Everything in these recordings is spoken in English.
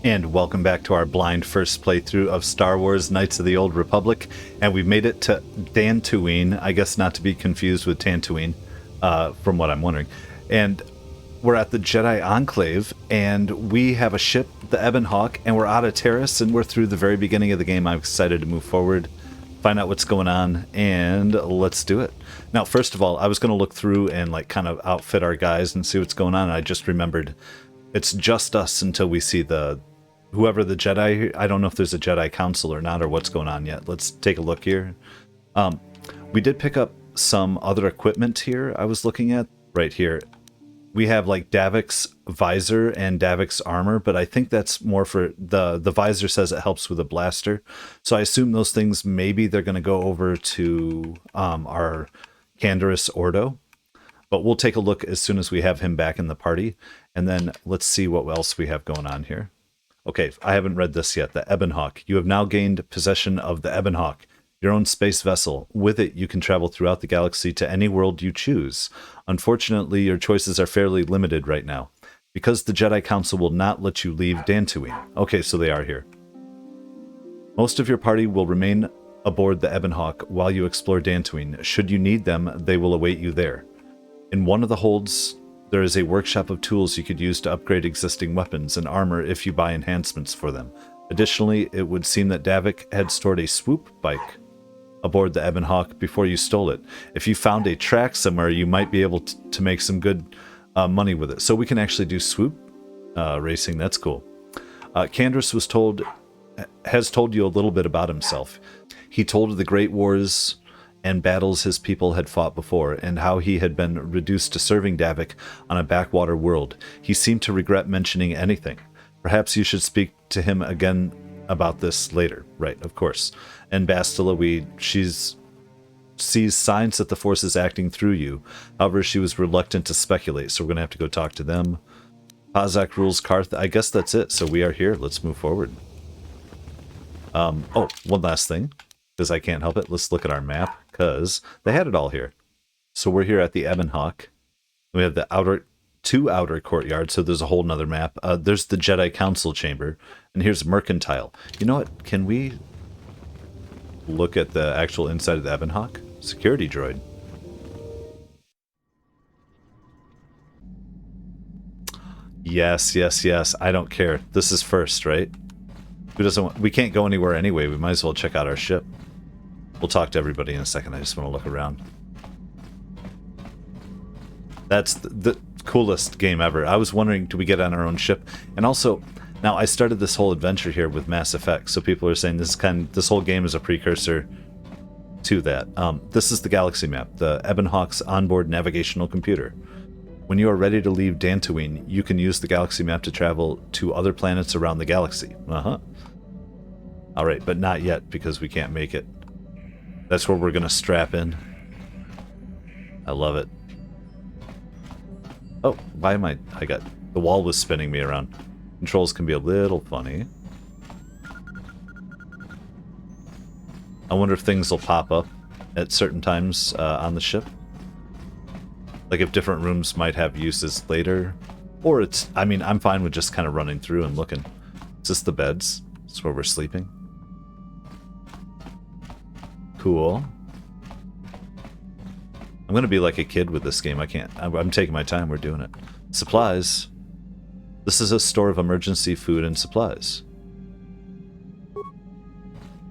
And welcome back to our blind first playthrough of Star Wars Knights of the Old Republic. And we've made it to Dantooine, I guess not to be confused with Tatooine, from what I'm wondering. And we're at the Jedi Enclave, and we have a ship, the Ebon Hawk, and we're out of Terrace, and we're through the very beginning of the game. I'm excited to move forward, find out what's going on, and let's do it. Now, first of all, I was going to look through and like kind of outfit our guys and see what's going on, and I just remembered it's just us until we see whoever the Jedi. I don't know if there's a Jedi Council or not, or what's going on yet. Let's take a look here. We did pick up some other equipment here. I was looking at right here. We have like Davik's visor and Davik's armor, but I think that's more for the visor says it helps with a blaster. So I assume those things, maybe they're going to go over to our Canderous Ordo, but we'll take a look as soon as we have him back in the party. And then let's see what else we have going on here. Okay, I haven't read this yet. The Ebon Hawk. You have now gained possession of the Ebon Hawk, your own space vessel. With it, you can travel throughout the galaxy to any world you choose. Unfortunately, your choices are fairly limited right now, because the Jedi Council will not let you leave Dantooine. Okay, so they are here. Most of your party will remain aboard the Ebon Hawk while you explore Dantooine. Should you need them, they will await you there. In one of the holds, there is a workshop of tools you could use to upgrade existing weapons and armor if you buy enhancements for them. Additionally, it would seem that Davik had stored a swoop bike aboard the Ebon Hawk before you stole it. If you found a track somewhere, you might be able to make some good money with it. So we can actually do swoop racing. That's cool. Canderous has told you a little bit about himself. He told of the great wars and battles his people had fought before, and how he had been reduced to serving Davik on a backwater world. He seemed to regret mentioning anything. Perhaps you should speak to him again about this later. Right, of course. And Basila, she sees signs that the Force is acting through you. However, she was reluctant to speculate, so we're going to have to go talk to them. Pazak rules Karth. I guess that's it. So we are here. Let's move forward. Oh, one last thing, because I can't help it. Let's look at our map, because they had it all here. So we're here at the Ebon Hawk. We have the two outer courtyards, so there's a whole nother map. There's the Jedi Council chamber, and here's Mercantile. You know what? Can we look at the actual inside of the Ebon Hawk? Security droid. Yes, yes, yes. I don't care. This is first, right? Who doesn't want, we can't go anywhere anyway. We might as well check out our ship. We'll talk to everybody in a second. I just want to look around. That's the coolest game ever. I was wondering, do we get on our own ship? And also, now I started this whole adventure here with Mass Effect, so people are saying this whole game is a precursor to that. This is the galaxy map, the Ebon Hawk's onboard navigational computer. When you are ready to leave Dantooine, you can use the galaxy map to travel to other planets around the galaxy. Alright, but not yet, because we can't make it. That's where we're going to strap in. I love it. Oh, why am I got... The wall was spinning me around. Controls can be a little funny. I wonder if things will pop up at certain times on the ship. Like if different rooms might have uses later. Or it's... I mean, I'm fine with just kind of running through and looking. Is this the beds? Is this where we're sleeping? Cool. I'm going to be like a kid with this game. I can't... I'm taking my time. We're doing it. Supplies. This is a store of emergency food and supplies.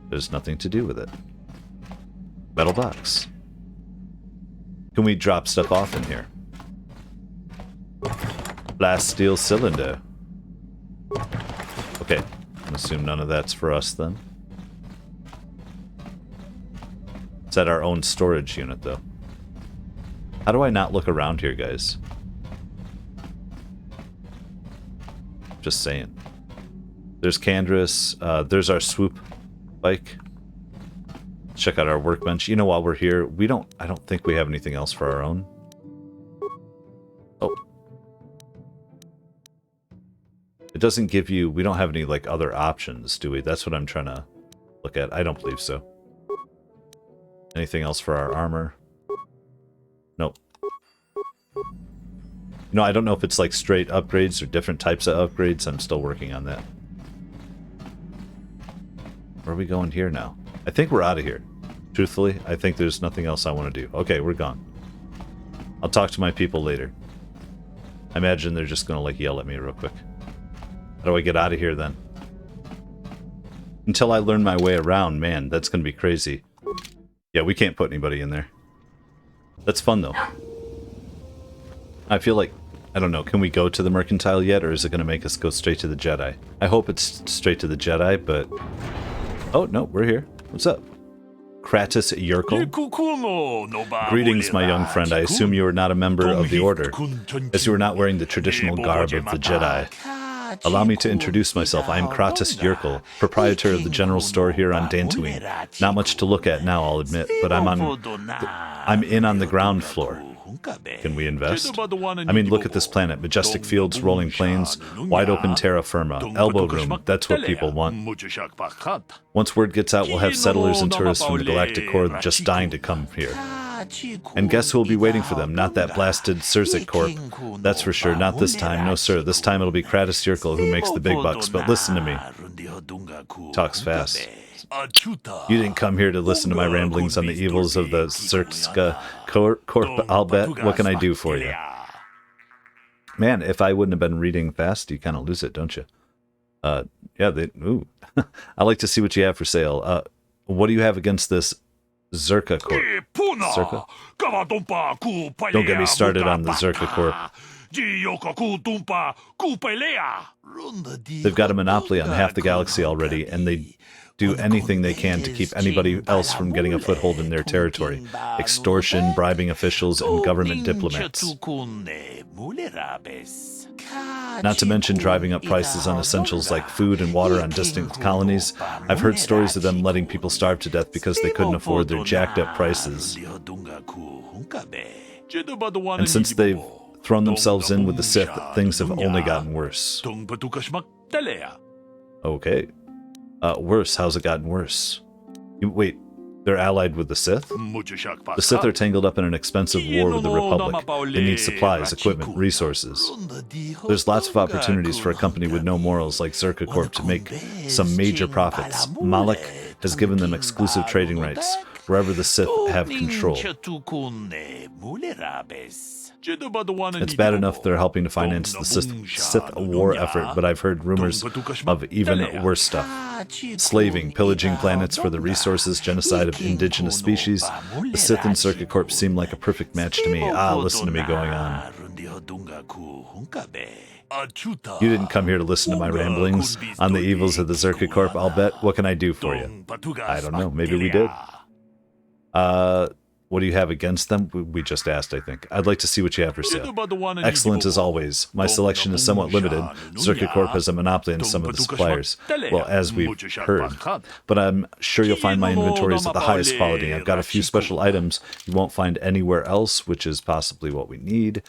There's nothing to do with it. Metal box. Can we drop stuff off in here? Blast steel cylinder. Okay. I assume none of that's for us then. It's at our own storage unit though. How do I not look around here, guys? Just saying. There's Canderous. There's our swoop bike. Check out our workbench. You know, while we're here, I don't think we have anything else for our own. Oh. It doesn't give you... We don't have any, like, other options, do we? That's what I'm trying to look at. I don't believe so. Anything else for our armor? Nope. You know, I don't know if it's like straight upgrades or different types of upgrades. I'm still working on that. Where are we going here now? I think we're out of here. Truthfully, I think there's nothing else I want to do. Okay, we're gone. I'll talk to my people later. I imagine they're just going to, like, yell at me real quick. How do I get out of here, then? Until I learn my way around, man, that's going to be crazy. Yeah, we can't put anybody in there. That's fun, though. I feel like, I don't know, can we go to the Mercantile yet, or is it going to make us go straight to the Jedi? I hope it's straight to the Jedi, but... Oh, no, we're here. What's up? Kratos Yerkel? Greetings, my young friend. I assume you are not a member of the Order, as you are not wearing the traditional garb of the Jedi. Allow me to introduce myself. I am Kratos Yerkel, proprietor of the general store here on Dantooine. Not much to look at now, I'll admit, but I'm in on the ground floor. Can we invest? I mean, look at this planet. Majestic fields, rolling plains, wide open terra firma, elbow room. That's what people want. Once word gets out, we'll have settlers and tourists from the Galactic Core just dying to come here. And guess who will be waiting for them? Not that blasted Surzik Corp. That's for sure. Not this time. No, sir. This time it'll be Kratos Yerkel who makes the big bucks. But listen to me. Talks fast. You didn't come here to listen to my ramblings on the evils of the Surska Corp, I'll bet. What can I do for you? Man, if I wouldn't have been reading fast, you kind of lose it, don't you? Yeah, ooh. I like to see what you have for sale. What do you have against this Zerka Corp? Zerka? Don't get me started on the Zerka Corp. They've got a monopoly on half the galaxy already, and they do anything they can to keep anybody else from getting a foothold in their territory. Extortion, bribing officials, and government diplomats. Not to mention driving up prices on essentials like food and water on distant colonies. I've heard stories of them letting people starve to death because they couldn't afford their jacked up prices. And since they've thrown themselves in with the Sith, things have only gotten worse. Okay. Worse? How's it gotten worse? Wait, they're allied with the Sith? The Sith are tangled up in an expensive war with the Republic. They need supplies, equipment, resources. There's lots of opportunities for a company with no morals like Zerka Corp to make some major profits. Malik has given them exclusive trading rights, wherever the Sith have control. It's bad enough they're helping to finance the Sith war effort, but I've heard rumors of even worse stuff. Slaving, pillaging planets for the resources, genocide of indigenous species. The Sith and Zerka Corp seem like a perfect match to me. Listen to me going on. You didn't come here to listen to my ramblings on the evils of the Zerka Corp, I'll bet. What can I do for you? I don't know, maybe we did. What do you have against them? We just asked, I think. I'd like to see what you have for sale. Excellent as always. My selection is somewhat limited. Zerka Corp has a monopoly on some of the suppliers. Well, as we've heard. But I'm sure you'll find my inventory is at the highest quality. I've got a few special items you won't find anywhere else, which is possibly what we need.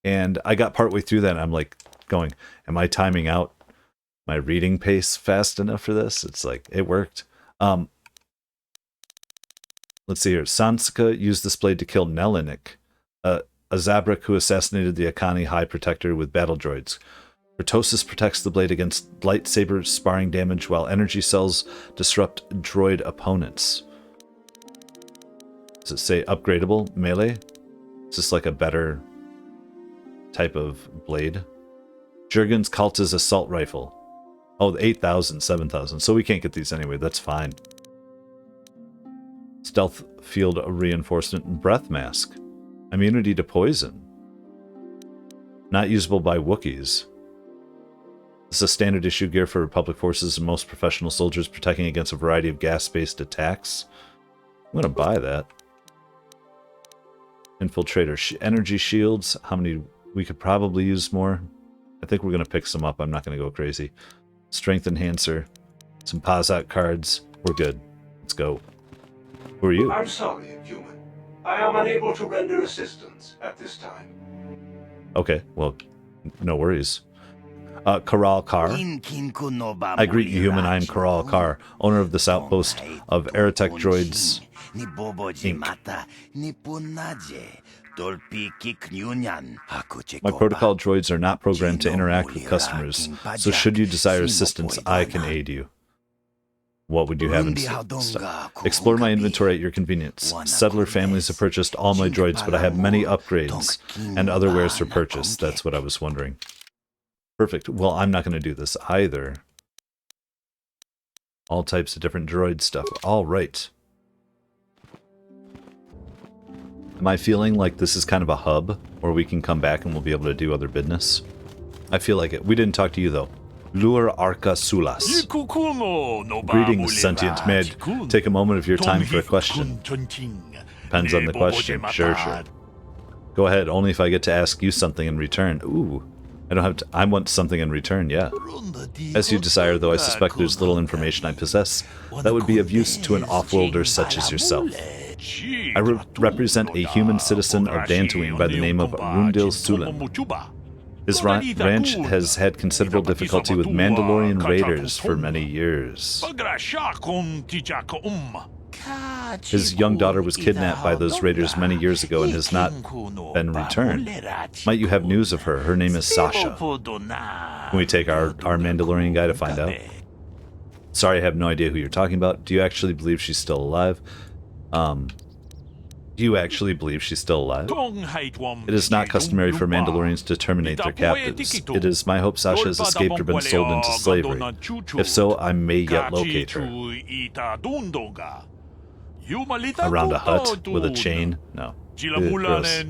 And I got partway through that, and I'm like going, am I timing out my reading pace fast enough for this? It's like, it worked. Let's see here. Sanska used this blade to kill Nelinik, a Zabrak who assassinated the Akani High Protector with battle droids. Courteous protects the blade against lightsaber sparring damage, while energy cells disrupt droid opponents. Does it say upgradable? Melee? Is this like a better type of blade? Jurgen's Kalta's assault rifle. Oh, 8,000, 7,000. So we can't get these anyway. That's fine. Stealth field reinforcement and breath mask. Immunity to poison. Not usable by Wookiees. This is a standard issue gear for Republic forces and most professional soldiers, protecting against a variety of gas-based attacks. I'm gonna buy that. Infiltrator energy shields. How many? We could probably use more. I think we're gonna pick some up. I'm not gonna go crazy. Strength enhancer. Some Pazak cards. We're good. Let's go. Who are you? I'm sorry, human. I am unable to render assistance at this time. Okay, well, no worries. Karal Kar. I greet you, human. I am Karal Kar, owner of this outpost of Aerotech Droids, Inc. My protocol droids are not programmed to interact with customers, so should you desire assistance, I can aid you. What would you have in stock? Explore my inventory at your convenience. Settler families have purchased all my droids, but I have many upgrades and other wares for purchase. That's what I was wondering. Perfect. Well, I'm not going to do this either. All types of different droid stuff. All right. Am I feeling like this is kind of a hub where we can come back and we'll be able to do other business? I feel like it. We didn't talk to you, though. Lur Arca Sulas. Greetings, sentient. May I take a moment of your time for a question? Depends on the question. Sure. Go ahead, only if I get to ask you something in return. Ooh. I don't have to. I want something in return, yeah. As you desire, though I suspect there's little information I possess that would be of use to an off-worlder such as yourself. I represent a human citizen of Dantooine by the name of Rundil Sulan. His ranch has had considerable difficulty with Mandalorian raiders for many years. His young daughter was kidnapped by those raiders many years ago and has not been returned. Might you have news of her? Her name is Sasha. Can we take our Mandalorian guy to find out? Sorry, I have no idea who you're talking about. Do you actually believe she's still alive? Do you actually believe she's still alive? It is not customary for Mandalorians to terminate their captives. It is my hope Sasha has escaped or been sold into slavery. If so, I may yet locate her. Around a hut with a chain? No. Gross.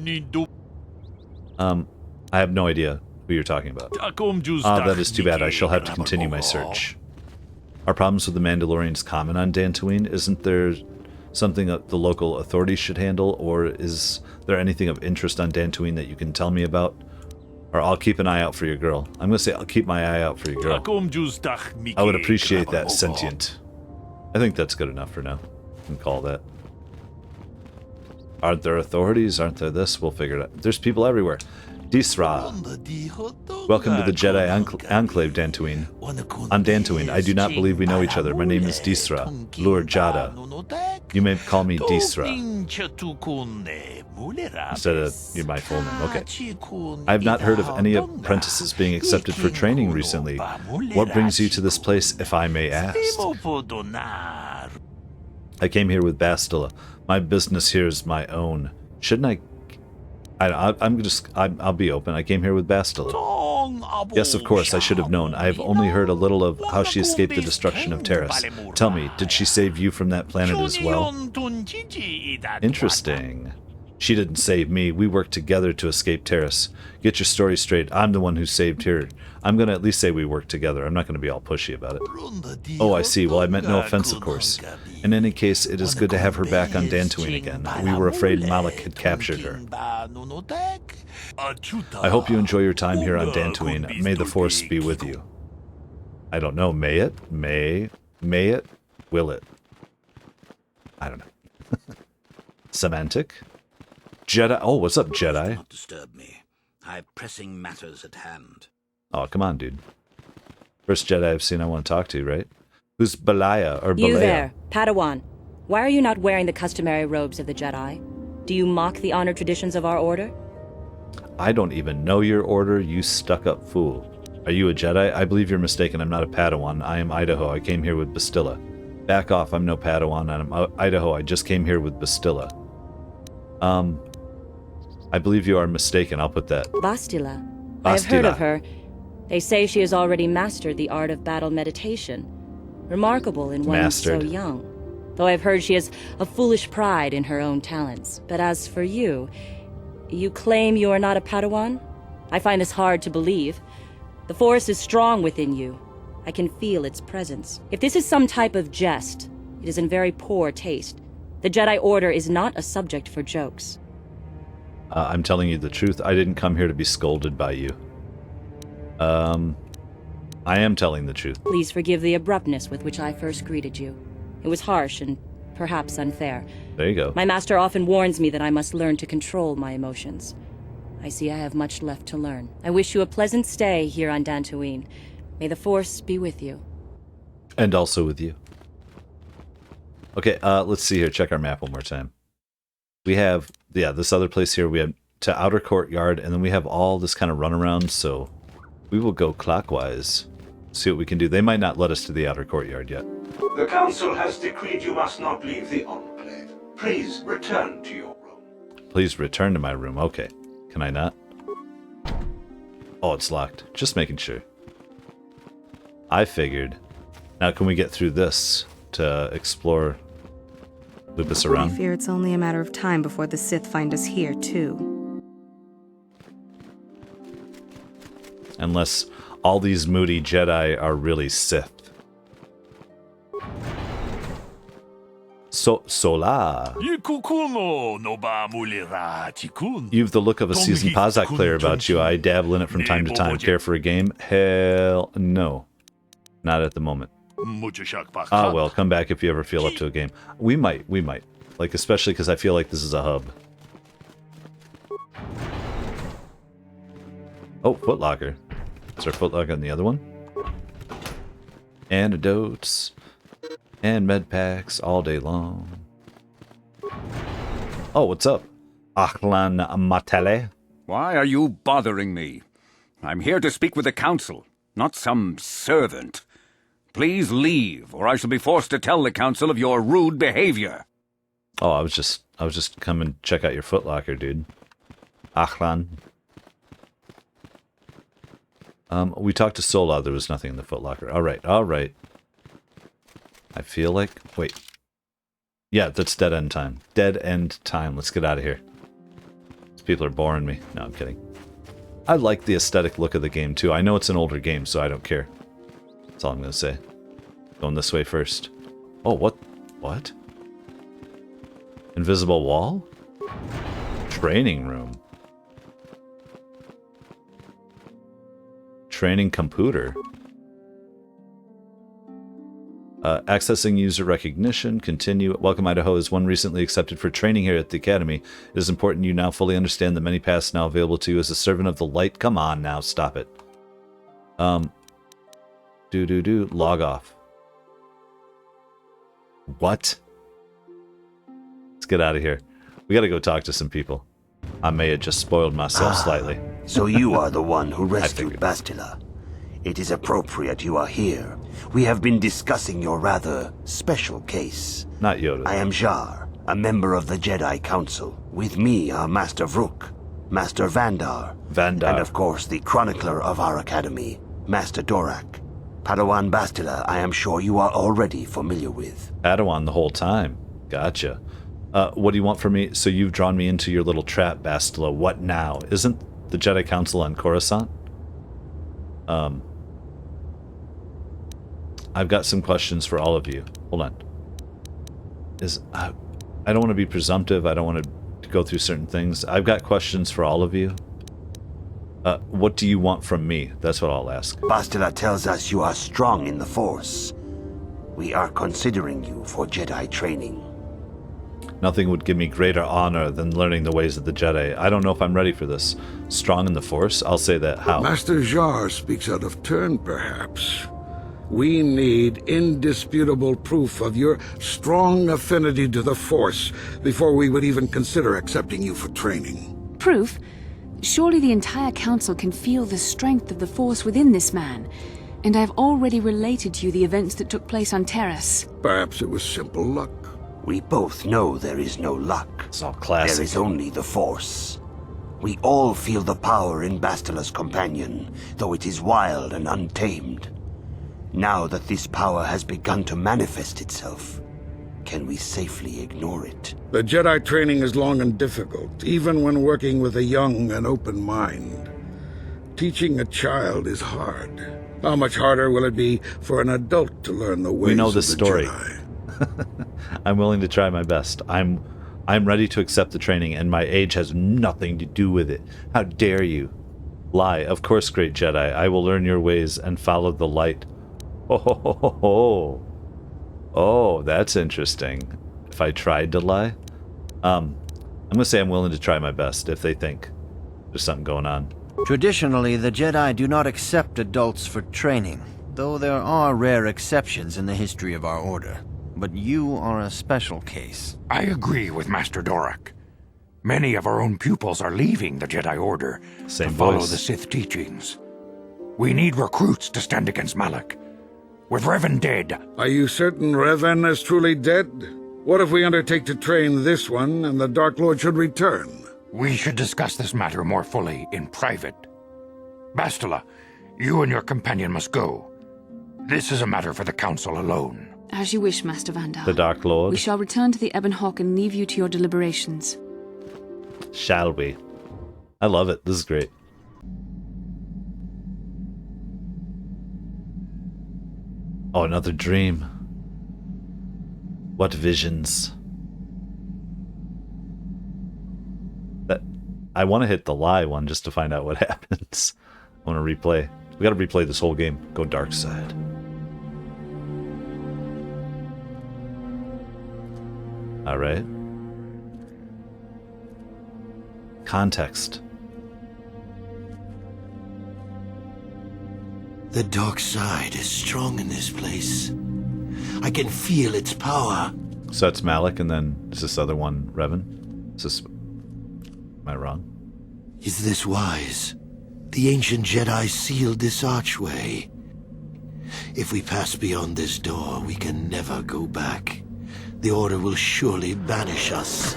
I have no idea who you're talking about. That is too bad. I shall have to continue my search. Are problems with the Mandalorians common on Dantooine? Isn't there something that the local authorities should handle, or is there anything of interest on Dantooine that you can tell me about? Or I'll keep an eye out for your girl. I'm going to say I'll keep my eye out for your girl. I would appreciate that, sentient. I think that's good enough for now. We can call that. Aren't there authorities? Aren't there this? We'll figure it out. There's people everywhere. Disra. Welcome to the Jedi Enclave, Dantooine. On Dantooine, I do not believe we know each other. My name is Disra, Lur Jada. You may call me Disra. Instead of my full name. Okay. I have not heard of any apprentices being accepted for training recently. What brings you to this place, if I may ask? I came here with Basila. My business here is my own. Shouldn't I? I'll be open. I came here with Basila. Yes, of course, I should have known. I have only heard a little of how she escaped the destruction of Terrace. Tell me, did she save you from that planet as well? Interesting. She didn't save me. We worked together to escape Terrace. Get your story straight. I'm the one who saved her. I'm going to at least say we worked together. I'm not going to be all pushy about it. Oh, I see. Well, I meant no offense, of course. In any case, it is good to have her back on Dantooine again. We were afraid Malik had captured her. I hope you enjoy your time here on Dantooine. May the Force be with you. I don't know. May it? May it? Will it? I don't know. Semantic? Jedi. Oh, what's up, Jedi? Not disturb me. I have pressing matters at hand. Oh, come on, dude. First Jedi I've seen I want to talk to, right? Who's Balaya or Balaya? You there, Padawan. Why are you not wearing the customary robes of the Jedi? Do you mock the honor traditions of our order? I don't even know your order, you stuck-up fool. Are you a Jedi? I believe you're mistaken. I'm not a Padawan. I am Idaho. I came here with Basila. Back off. I'm no Padawan. I'm Idaho. I just came here with Basila. I believe you are mistaken. I'll put that. Basila. I have heard of her. They say she has already mastered the art of battle meditation. Remarkable in one so young. Though I've heard she has a foolish pride in her own talents. But as for you, you claim you are not a Padawan? I find this hard to believe. The Force is strong within you. I can feel its presence. If this is some type of jest, it is in very poor taste. The Jedi Order is not a subject for jokes. I'm telling you the truth. I didn't come here to be scolded by you. I am telling the truth. Please forgive the abruptness with which I first greeted you. It was harsh and perhaps unfair. There you go. My master often warns me that I must learn to control my emotions. I see I have much left to learn. I wish you a pleasant stay here on Dantooine. May the Force be with you. And also with you. Okay, let's see here. Check our map one more time. We have, this other place here. We have to Outer Courtyard, and then we have all this kind of runaround, so we will go clockwise. See what we can do. They might not let us to the Outer Courtyard yet. The Council has decreed you must not leave the Enclave. Please return to your room. Please return to my room. Okay. Can I not? Oh, it's locked. Just making sure. I figured. Now, can we get through this to explore, loop us around? I fear it's only a matter of time before the Sith find us here, too. Unless all these moody Jedi are really Sith. Sola. You've the look of a seasoned Pazak player about you. I dabble in it from time to time. Care for a game? Hell no. Not at the moment. Ah, well, come back if you ever feel up to a game. We might. Like, especially because I feel like this is a hub. Oh, footlocker. Is there a footlocker on the other one? Antidotes. And med packs all day long. Oh, what's up? Ahlan Matele? Why are you bothering me? I'm here to speak with the Council, not some servant. Please leave, or I shall be forced to tell the Council of your rude behavior. Oh, I was just coming to check out your footlocker, dude. Ahlan. We talked to Sola. There was nothing in the footlocker. All right. I feel like... Wait. Yeah, that's dead end time. Dead end time. Let's get out of here. These people are boring me. No, I'm kidding. I like the aesthetic look of the game, too. I know it's an older game, so I don't care. That's all I'm going to say. Going this way first. Oh, what? What? Invisible wall? Training room. Training computer. Accessing user recognition. Continue. Welcome, Idaho. Is one recently accepted for training here at the Academy. It is important you now fully understand the many paths now available to you as a servant of the light. Come on now, stop it. Log off. What? Let's get out of here. We gotta go talk to some people. I may have just spoiled myself slightly. So you are the one who rescued Basila. It is appropriate you are here. We have been discussing your rather special case. Not Yoda. I am Jar, a member of the Jedi Council. With me are Master Vrook, Master Vandar, and of course the chronicler of our academy, Master Dorak. Padawan Basila, I am sure you are already familiar with. Padawan the whole time. Gotcha. What do you want from me? So you've drawn me into your little trap, Basila. What now? Isn't the Jedi Council on Coruscant? I've got some questions for all of you. Hold on. I don't want to be presumptive. I don't want to go through certain things. I've got questions for all of you. What do you want from me? That's what I'll ask. Basila tells us you are strong in the Force. We are considering you for Jedi training. Nothing would give me greater honor than learning the ways of the Jedi. I don't know if I'm ready for this. Strong in the Force? I'll say that. How? Master Jar speaks out of turn, perhaps. We need indisputable proof of your strong affinity to the Force before we would even consider accepting you for training. Proof? Surely the entire Council can feel the strength of the Force within this man. And I've already related to you the events that took place on Terrace. Perhaps it was simple luck. We both know there is no luck. It's all classic. There is only the Force. We all feel the power in Bastila's companion, though it is wild and untamed. Now that this power has begun to manifest itself, can we safely ignore it? The Jedi training is long and difficult, even when working with a young and open mind. Teaching a child is hard. How much harder will it be for an adult to learn the ways we know of this the story. Jedi? I'm willing to try my best. I'm ready to accept the training, and my age has nothing to do with it. How dare you? Lie. Of course, great Jedi. I will learn your ways and follow the light. Oh, that's interesting. If I tried to lie? I'm going to say I'm willing to try my best if they think there's something going on. Traditionally, the Jedi do not accept adults for training, though there are rare exceptions in the history of our order. But you are a special case. I agree with Master Dorak. Many of our own pupils are leaving the Jedi Order to follow the Sith teachings. We need recruits to stand against Malak. With Revan dead. Are you certain Revan is truly dead? What if we undertake to train this one and the Dark Lord should return? We should discuss this matter more fully in private. Basila, you and your companion must go. This is a matter for the Council alone. As you wish, Master Vandar. The Dark Lord. We shall return to the Ebon Hawk and leave you to your deliberations. Shall we? I love it. This is great. Oh, another dream. What visions? That I want to hit the lie one just to find out what happens. I want to replay. We got to replay this whole game. Go dark side. All right. Context. The dark side is strong in this place. I can feel its power. So that's Malik, and then is this other one Revan? Is this... Am I wrong? Is this wise? The ancient Jedi sealed this archway. If we pass beyond this door, we can never go back. The Order will surely banish us.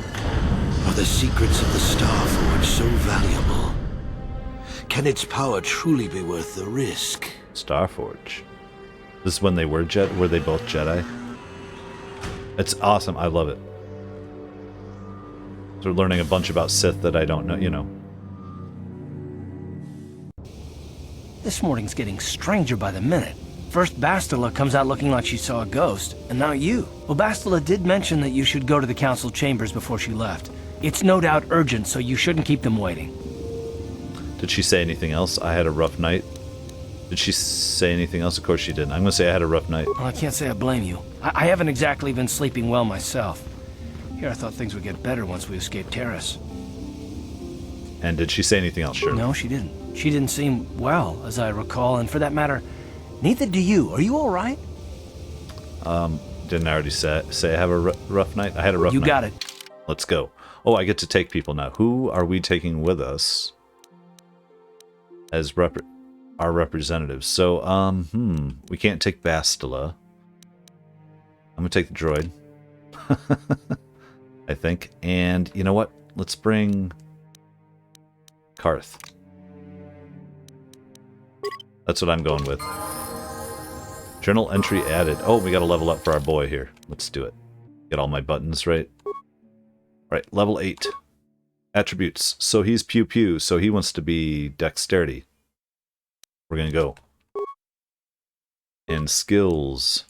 Are the secrets of the Starforge so valuable? Can its power truly be worth the risk? Starforge. This is when they were were they both Jedi? It's awesome. I love it. So we're learning a bunch about Sith that I don't know, you know. This morning's getting stranger by the minute. First Basila comes out looking like she saw a ghost, and now you. Well, Basila did mention that you should go to the council chambers before she left. It's no doubt urgent, so you shouldn't keep them waiting. Did she say anything else? I had a rough night. Did she say anything else? Of course she didn't. I'm going to say I had a rough night. Well, I can't say I blame you. I haven't exactly been sleeping well myself. Here I thought things would get better once we escaped Terrace. And did she say anything else? Sure. No, she didn't. She didn't seem well, as I recall, and for that matter, neither do you. Are you all right? Didn't I already say I have a rough night? I had a rough night. You got it. Let's go. Oh, I get to take people now. Who are we taking with us as our representatives? So, we can't take Basila. I'm gonna take the droid. I think. And you know what? Let's bring Karth. That's what I'm going with. Journal entry added. Oh, we gotta level up for our boy here. Let's do it. Get all my buttons right. Alright, level 8. Attributes. So he's pew pew, so he wants to be dexterity. We're gonna go. And skills.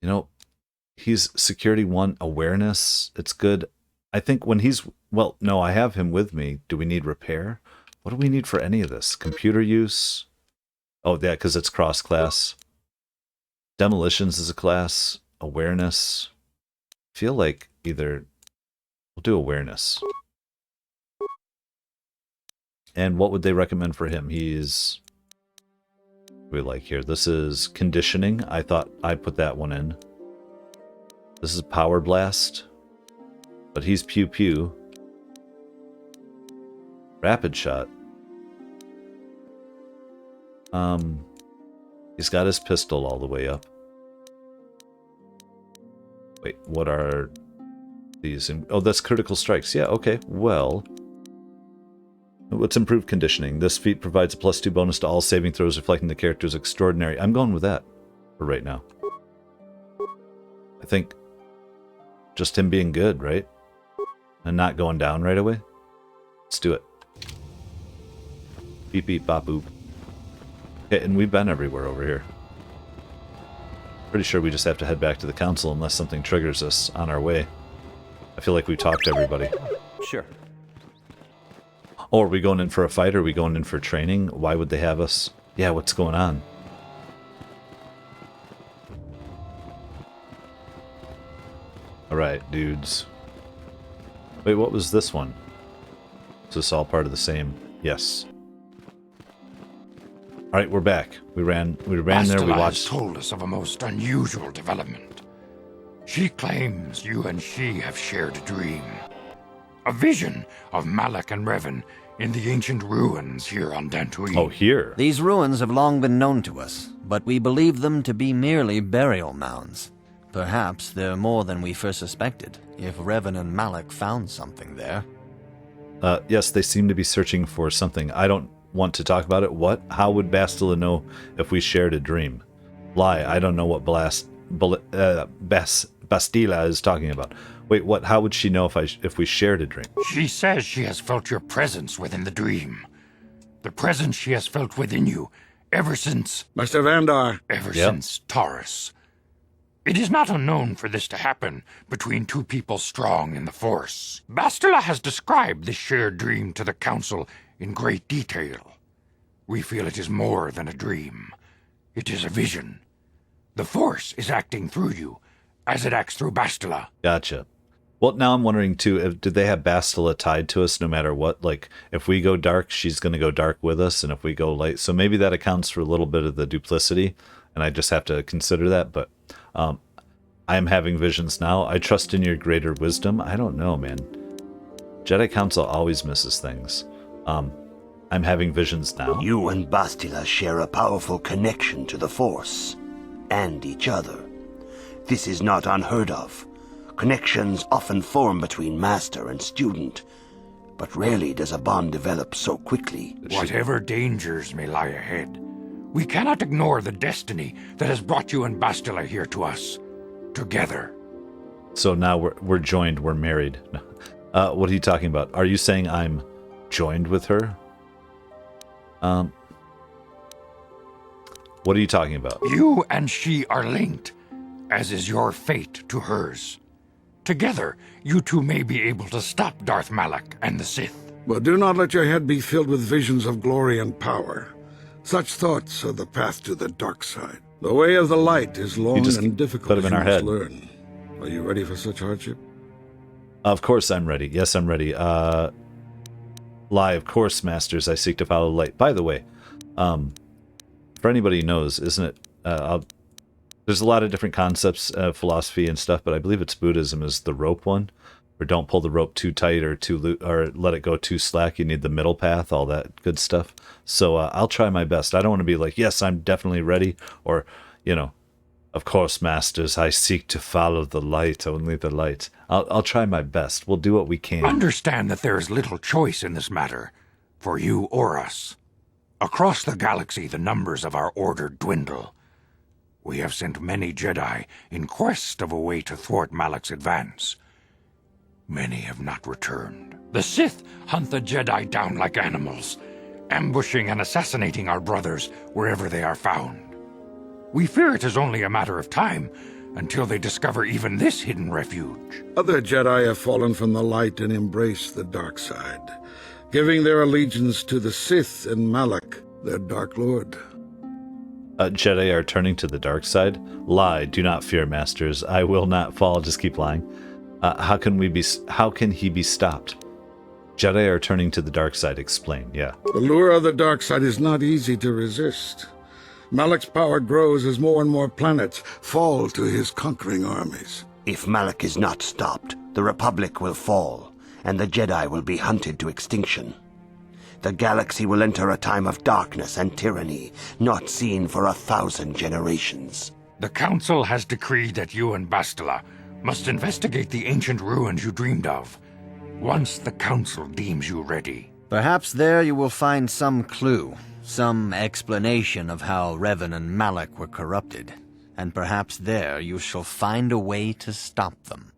You know, he's security 1, awareness. It's good. I think when he's... Well, no, I have him with me. Do we need repair? What do we need for any of this? Computer use? Oh, yeah, because it's cross-class. Demolitions is a class. Awareness. I feel like either... We'll do awareness. And what would they recommend for him? He's... What do we like here? This is conditioning. I thought I'd put that one in. This is power blast. But he's pew pew. Rapid shot. He's got his pistol all the way up. Wait, what are these? Oh, that's critical strikes. Yeah, okay. Well, let's improve conditioning. This feat provides a +2 bonus to all saving throws reflecting the character's extraordinary. I'm going with that for right now. I think just him being good, right? And not going down right away. Let's do it. Beep beep bop boop. Okay, and we've been everywhere over here. Pretty sure we just have to head back to the council unless something triggers us on our way. I feel like we talked to everybody. Sure. Oh, are we going in for a fight? Or are we going in for training? Why would they have us? Yeah, what's going on? Alright, dudes. Wait, what was this one? Is this all part of the same? Yes. Alright, we're back. We ran there, we watched... told us of a most unusual development. She claims you and she have shared a dream. A vision of Malak and Revan in the ancient ruins here on Dantooine. Oh, here. These ruins have long been known to us, but we believe them to be merely burial mounds. Perhaps they're more than we first suspected, if Revan and Malak found something there. Yes, they seem to be searching for something. I don't want to talk about it. What? How would Basila know if we shared a dream? Lie, I don't know what Basila is talking about. Wait, what? How would she know if we shared a dream? She says she has felt your presence within the dream. The presence she has felt within you ever since... Master Vandar. Ever since Taurus. It is not unknown for this to happen between two people strong in the Force. Basila has described this shared dream to the Council in great detail. We feel it is more than a dream. It is a vision. The Force is acting through you, as it acts through Basila. Gotcha. Well, now I'm wondering, too, did they have Basila tied to us no matter what? Like, if we go dark, she's going to go dark with us, and if we go light... So maybe that accounts for a little bit of the duplicity, and I just have to consider that, but I am having visions now. I trust in your greater wisdom. I don't know, man. Jedi Council always misses things. I'm having visions now. You and Basila share a powerful connection to the Force, and each other. This is not unheard of. Connections often form between master and student, but rarely does a bond develop so quickly. Whatever dangers may lie ahead, we cannot ignore the destiny that has brought you and Basila here to us, together. So now we're joined, we're married. What are you talking about? Are you saying I'm joined with her? What are you talking about? You and she are linked, as is your fate to hers. Together, you two may be able to stop Darth Malak and the Sith. But do not let your head be filled with visions of glory and power. Such thoughts are the path to the dark side. The way of the light is long and difficult, as you must learn. Are you ready for such hardship? Of course I'm ready. Yes, I'm ready. Lie, of course, masters, I seek to follow the light. By the way, for anybody who knows, isn't it... there's a lot of different concepts, philosophy and stuff, but I believe it's Buddhism is the rope one. Or don't pull the rope too tight or or let it go too slack. You need the middle path, all that good stuff. So I'll try my best. I don't want to be like, yes, I'm definitely ready. Or, you know, of course, masters, I seek to follow the light, only the light. I'll try my best. We'll do what we can. Understand that there is little choice in this matter, for you or us. Across the galaxy, the numbers of our order dwindle. We have sent many Jedi in quest of a way to thwart Malak's advance. Many have not returned. The Sith hunt the Jedi down like animals, ambushing and assassinating our brothers wherever they are found. We fear it is only a matter of time until they discover even this hidden refuge. Other Jedi have fallen from the light and embraced the dark side, giving their allegiance to the Sith and Malak, their Dark Lord. Jedi are turning to the dark side? Lie, do not fear, masters. I will not fall, just keep lying. How can he be stopped? Jedi are turning to the dark side, explain, yeah. The lure of the dark side is not easy to resist. Malak's power grows as more and more planets fall to his conquering armies. If Malak is not stopped, the Republic will fall, and the Jedi will be hunted to extinction. The galaxy will enter a time of darkness and tyranny, not seen for 1,000 generations. The Council has decreed that you and Basila must investigate the ancient ruins you dreamed of, once the Council deems you ready. Perhaps there you will find some clue, some explanation of how Revan and Malak were corrupted, and perhaps there you shall find a way to stop them.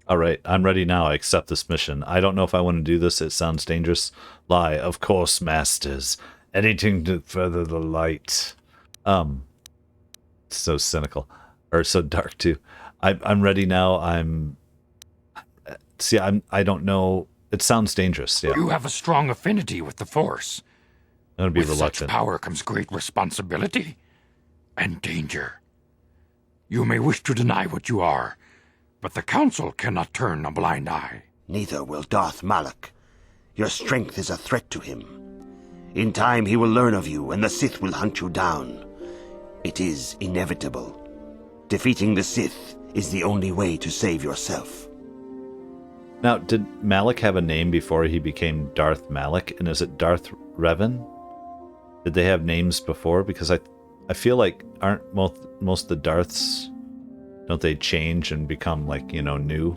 All right, I'm ready now. I accept this mission. I don't know if I want to do this. It sounds dangerous. Lie, of course, masters. Anything to further the light. So cynical. Or so dark, too. I'm ready now. I don't know. It sounds dangerous, yeah. You have a strong affinity with the Force. I'm going to be with reluctant. Such power comes great responsibility and danger. You may wish to deny what you are, but the Council cannot turn a blind eye. Neither will Darth Malak. Your strength is a threat to him. In time he will learn of you, and the Sith will hunt you down. It is inevitable. Defeating the Sith is the only way to save yourself. Now, did Malak have a name before he became Darth Malak? And is it Darth Revan? Did they have names before? Because I feel like aren't most the Darths, don't they change and become like, you know, new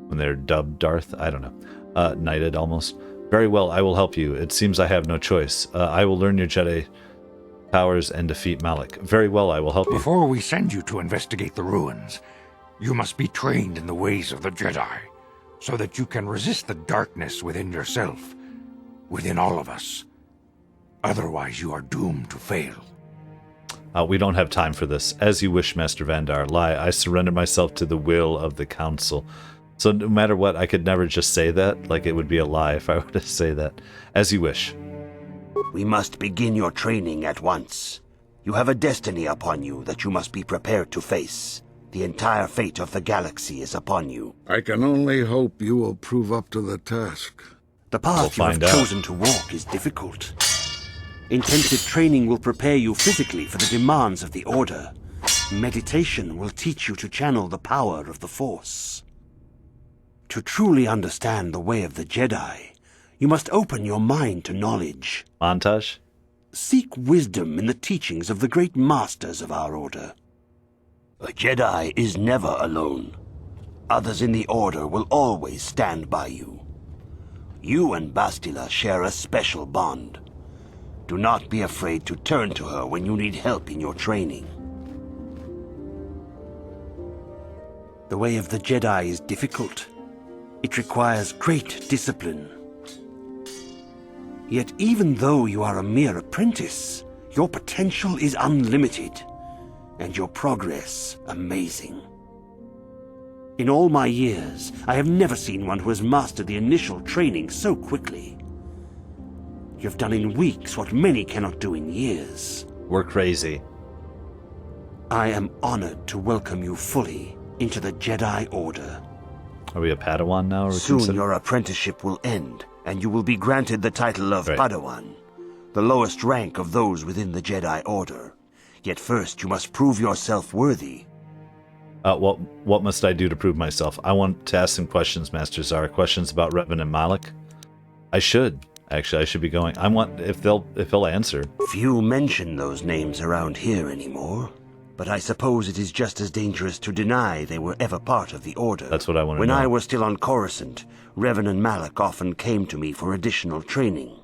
when they're dubbed Darth? I don't know. Knighted almost. Very well, I will help you. It seems I have no choice. I will learn your Jedi powers and defeat Malak. Very well, I will help you. Before we send you to investigate the ruins, you must be trained in the ways of the Jedi, so that you can resist the darkness within yourself, within all of us. Otherwise, you are doomed to fail. We don't have time for this. As you wish, Master Vandar. Lie, I surrender myself to the will of the Council. So no matter what, I could never just say that. Like, it would be a lie if I were to say that. As you wish. We must begin your training at once. You have a destiny upon you that you must be prepared to face. The entire fate of the galaxy is upon you. I can only hope you will prove up to the task. The path you have chosen to walk is difficult. Intensive training will prepare you physically for the demands of the Order. Meditation will teach you to channel the power of the Force. To truly understand the way of the Jedi, you must open your mind to knowledge. Montage? Seek wisdom in the teachings of the great masters of our Order. A Jedi is never alone. Others in the Order will always stand by you. You and Basila share a special bond. Do not be afraid to turn to her when you need help in your training. The way of the Jedi is difficult. It requires great discipline. Yet even though you are a mere apprentice, your potential is unlimited, and your progress amazing. In all my years, I have never seen one who has mastered the initial training so quickly. You have done in weeks what many cannot do in years. We're crazy. I am honored to welcome you fully into the Jedi Order. Are we a Padawan now? Soon your apprenticeship will end, and you will be granted the title of Padawan, the lowest rank of those within the Jedi Order. Yet first you must prove yourself worthy. What must I do to prove myself? I want to ask some questions, Master Zara. Questions about Revan and Malak? I should. Actually, I should be going. I want if they'll answer. Few mention those names around here anymore. But I suppose it is just as dangerous to deny they were ever part of the Order. That's what I want to know. When I was still on Coruscant, Revan and Malak often came to me for additional training.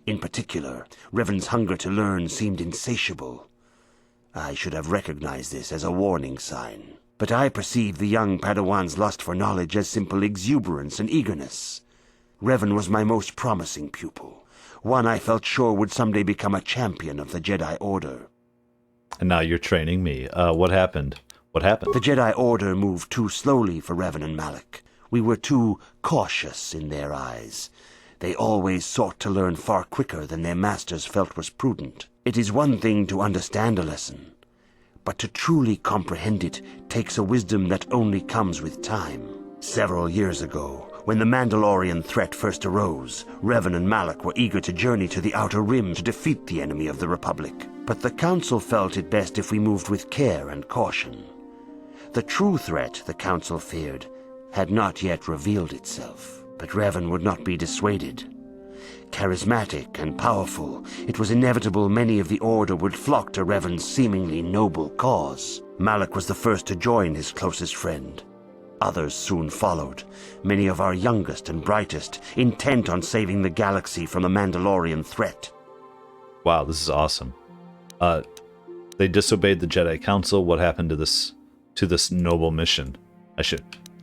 In particular, Revan's hunger to learn seemed insatiable. I should have recognized this as a warning sign. But I perceived the young Padawan's lust for knowledge as simple exuberance and eagerness. Revan was my most promising pupil, one I felt sure would someday become a champion of the Jedi Order. And now you're training me. What happened? What happened? The Jedi Order moved too slowly for Revan and Malak. We were too cautious in their eyes. They always sought to learn far quicker than their masters felt was prudent. It is one thing to understand a lesson, but to truly comprehend it takes a wisdom that only comes with time. Several years ago, when the Mandalorian threat first arose, Revan and Malak were eager to journey to the Outer Rim to defeat the enemy of the Republic. But the Council felt it best if we moved with care and caution. The true threat, the Council feared, had not yet revealed itself. But Revan would not be dissuaded. Charismatic and powerful, it was inevitable many of the Order would flock to Revan's seemingly noble cause. Malak was the first to join his closest friend. Others soon followed, many of our youngest and brightest, intent on saving the galaxy from the Mandalorian threat. Wow, this is awesome. They disobeyed the Jedi Council. What happened to this noble mission?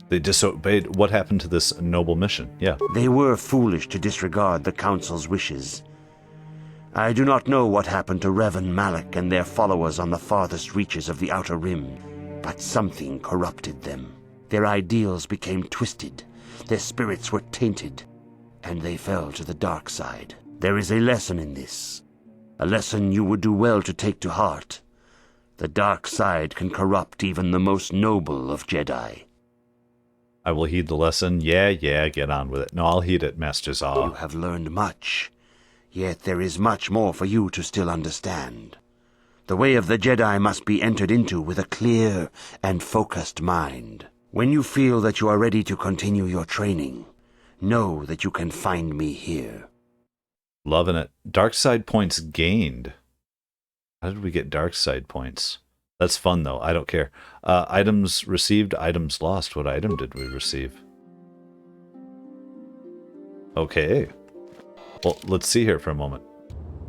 They disobeyed. What happened to this noble mission? Yeah. They were foolish to disregard the Council's wishes. I do not know what happened to Revan, Malak, and their followers on the farthest reaches of the Outer Rim, but something corrupted them. Their ideals became twisted, their spirits were tainted, and they fell to the dark side. There is a lesson in this, a lesson you would do well to take to heart. The dark side can corrupt even the most noble of Jedi. I will heed the lesson. Yeah, get on with it. No, I'll heed it, Master Zah. You have learned much, yet there is much more for you to still understand. The way of the Jedi must be entered into with a clear and focused mind. When you feel that you are ready to continue your training, know that you can find me here. Loving it. Dark side points gained. How did we get dark side points? That's fun, though. I don't care. Items received, items lost. What item did we receive? Okay. Well, let's see here for a moment.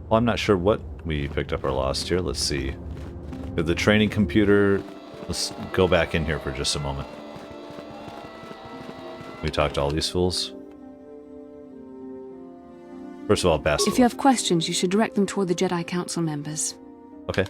Well, I'm not sure what we picked up or lost here. Let's see. With the training computer, let's go back in here for just a moment. We talked to all these fools. First of all, Basila. If you have questions, you should direct them toward the Jedi Council members. Okay.